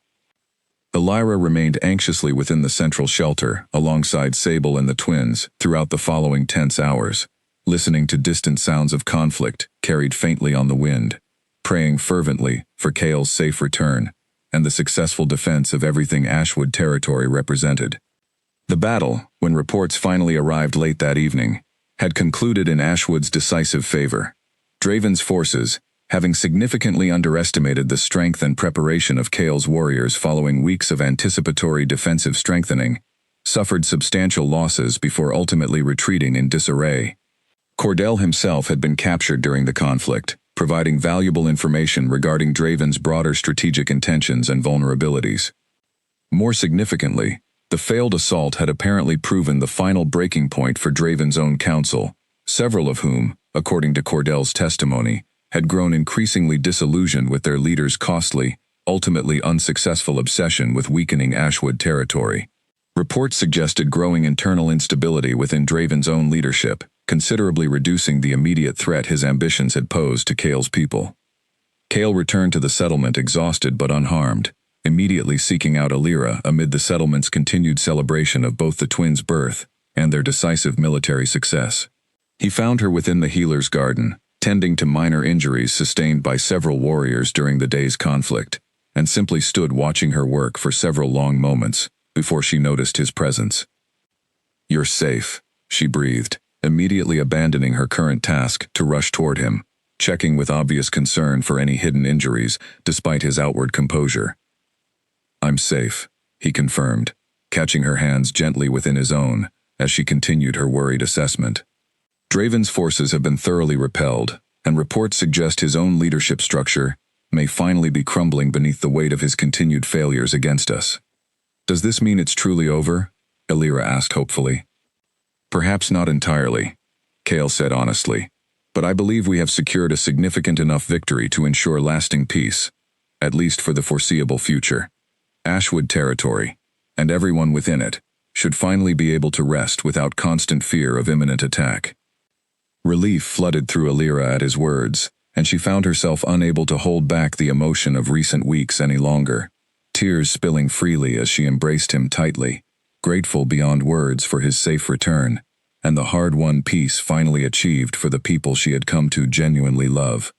Elira remained anxiously within the central shelter alongside Sable and the twins throughout the following tense hours, listening to distant sounds of conflict carried faintly on the wind, praying fervently for Cale's safe return and the successful defense of everything Ashwood territory represented. The battle, when reports finally arrived late that evening, had concluded in Ashwood's decisive favor. Draven's forces, having significantly underestimated the strength and preparation of Cale's warriors following weeks of anticipatory defensive strengthening, suffered substantial losses before ultimately retreating in disarray. Cordell himself had been captured during the conflict, providing valuable information regarding Draven's broader strategic intentions and vulnerabilities. More significantly, the failed assault had apparently proven the final breaking point for Draven's own council, several of whom, according to Cordell's testimony, had grown increasingly disillusioned with their leader's costly, ultimately unsuccessful obsession with weakening Ashwood territory. Reports suggested growing internal instability within Draven's own leadership, considerably reducing the immediate threat his ambitions had posed to Cale's people. Cale returned to the settlement exhausted but unharmed, immediately seeking out Elira amid the settlement's continued celebration of both the twins' birth and their decisive military success. He found her within the healer's garden, tending to minor injuries sustained by several warriors during the day's conflict, and simply stood watching her work for several long moments before she noticed his presence. "You're safe," she breathed, immediately abandoning her current task to rush toward him, checking with obvious concern for any hidden injuries despite his outward composure. "I'm safe," he confirmed, catching her hands gently within his own as she continued her worried assessment. Draven's forces have been thoroughly repelled, and reports suggest his own leadership structure may finally be crumbling beneath the weight of his continued failures against us. "Does this mean it's truly over?" Elira asked hopefully. "Perhaps not entirely," Cale said honestly, "but I believe we have secured a significant enough victory to ensure lasting peace, at least for the foreseeable future. Ashwood territory, and everyone within it, should finally be able to rest without constant fear of imminent attack. Relief flooded through Alira at his words, and she found herself unable to hold back the emotion of recent weeks any longer, tears spilling freely as she embraced him tightly, grateful beyond words for his safe return, and the hard-won peace finally achieved for the people she had come to genuinely love.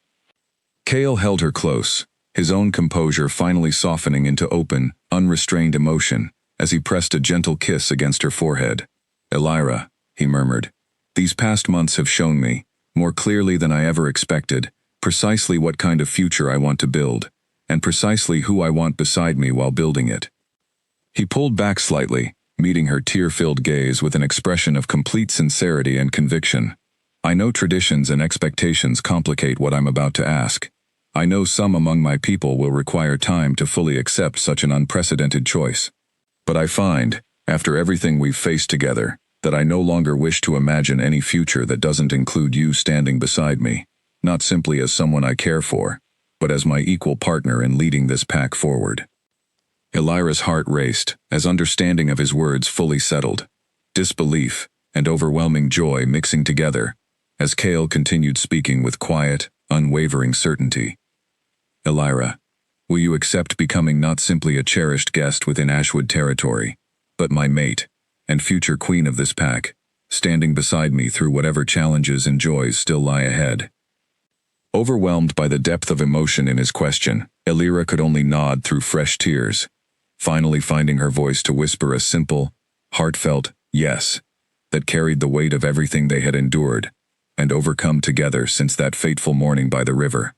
Cale held her close, his own composure finally softening into open, unrestrained emotion as he pressed a gentle kiss against her forehead. "Elira," he murmured, "these past months have shown me, more clearly than I ever expected, precisely what kind of future I want to build, and precisely who I want beside me while building it." He pulled back slightly, meeting her tear-filled gaze with an expression of complete sincerity and conviction. "I know traditions and expectations complicate what I'm about to ask. I know some among my people will require time to fully accept such an unprecedented choice. But I find, after everything we've faced together, that I no longer wish to imagine any future that doesn't include you standing beside me, not simply as someone I care for, but as my equal partner in leading this pack forward." Elira's heart raced as understanding of his words fully settled, disbelief and overwhelming joy mixing together, as Cale continued speaking with quiet, unwavering certainty. "Elira, will you accept becoming not simply a cherished guest within Ashwood territory, but my mate, and future queen of this pack, standing beside me through whatever challenges and joys still lie ahead?" Overwhelmed by the depth of emotion in his question, Elira could only nod through fresh tears, finally finding her voice to whisper a simple, heartfelt yes that carried the weight of everything they had endured and overcome together since that fateful morning by the river.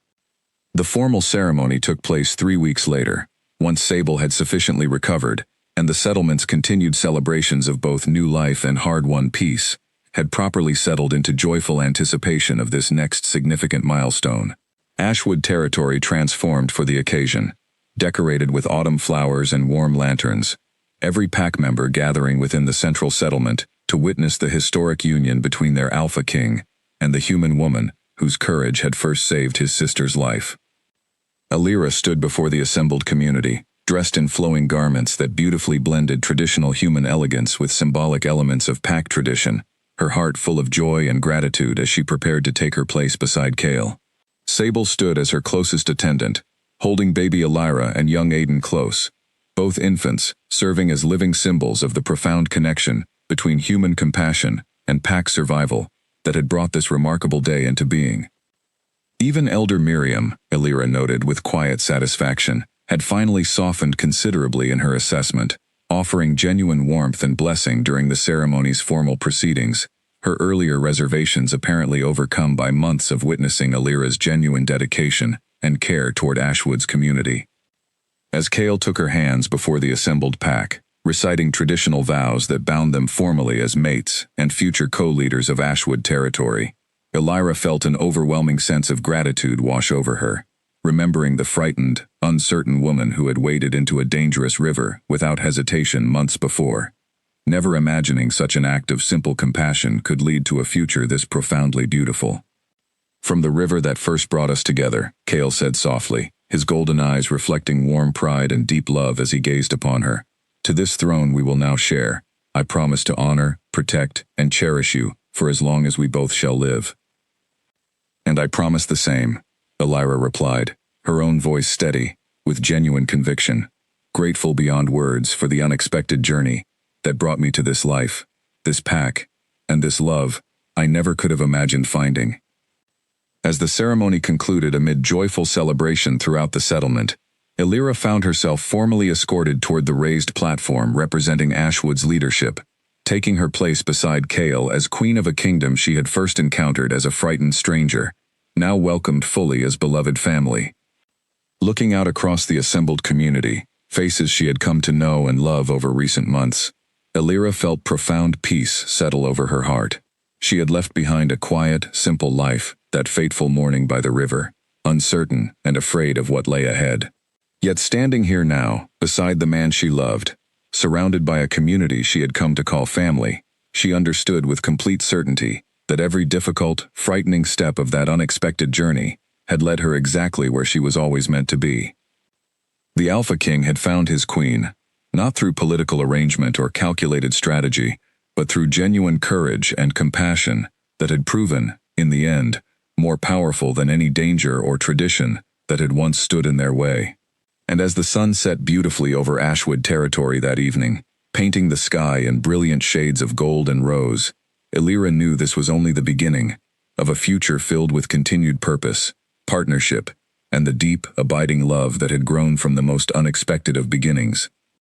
The formal ceremony took place 3 weeks later, once Sable had sufficiently recovered, and the settlement's continued celebrations of both new life and hard-won peace had properly settled into joyful anticipation of this next significant milestone. Ashwood territory transformed for the occasion, decorated with autumn flowers and warm lanterns, every pack member gathering within the central settlement to witness the historic union between their Alpha King and the human woman whose courage had first saved his sister's life. Alira stood before the assembled community, dressed in flowing garments that beautifully blended traditional human elegance with symbolic elements of pack tradition, her heart full of joy and gratitude as she prepared to take her place beside Cale. Sable stood as her closest attendant, holding baby Elira and young Aiden close, both infants serving as living symbols of the profound connection between human compassion and pack survival that had brought this remarkable day into being. Even Elder Miriam, Elira noted with quiet satisfaction, had finally softened considerably in her assessment, offering genuine warmth and blessing during the ceremony's formal proceedings, her earlier reservations apparently overcome by months of witnessing Alira's genuine dedication and care toward Ashwood's community. As Cale took her hands before the assembled pack, reciting traditional vows that bound them formally as mates and future co-leaders of Ashwood territory, Elira felt an overwhelming sense of gratitude wash over her, remembering the frightened, uncertain woman who had waded into a dangerous river without hesitation months before, never imagining such an act of simple compassion could lead to a future this profoundly beautiful. "From the river that first brought us together," Cale said softly, his golden eyes reflecting warm pride and deep love as he gazed upon her, "to this throne we will now share. I promise to honor, protect, and cherish you for as long as we both shall live." "And I promise the same," Elira replied, her own voice steady, with genuine conviction, grateful beyond words for the unexpected journey that brought me to this life, this pack, and this love I never could have imagined finding. As the ceremony concluded amid joyful celebration throughout the settlement, Elira found herself formally escorted toward the raised platform representing Ashwood's leadership, taking her place beside Cale as queen of a kingdom she had first encountered as a frightened stranger, now welcomed fully as beloved family. Looking out across the assembled community, faces she had come to know and love over recent months, Elira felt profound peace settle over her heart. She had left behind a quiet, simple life that fateful morning by the river, uncertain and afraid of what lay ahead. Yet standing here now, beside the man she loved, surrounded by a community she had come to call family, she understood with complete certainty that every difficult, frightening step of that unexpected journey had led her exactly where she was always meant to be. The Alpha King had found his queen, not through political arrangement or calculated strategy, but through genuine courage and compassion that had proven, in the end, more powerful than any danger or tradition that had once stood in their way. And as the sun set beautifully over Ashwood territory that evening, painting the sky in brilliant shades of gold and rose, Elira knew this was only the beginning of a future filled with continued purpose, partnership, and the deep, abiding love that had grown from the most unexpected of beginnings.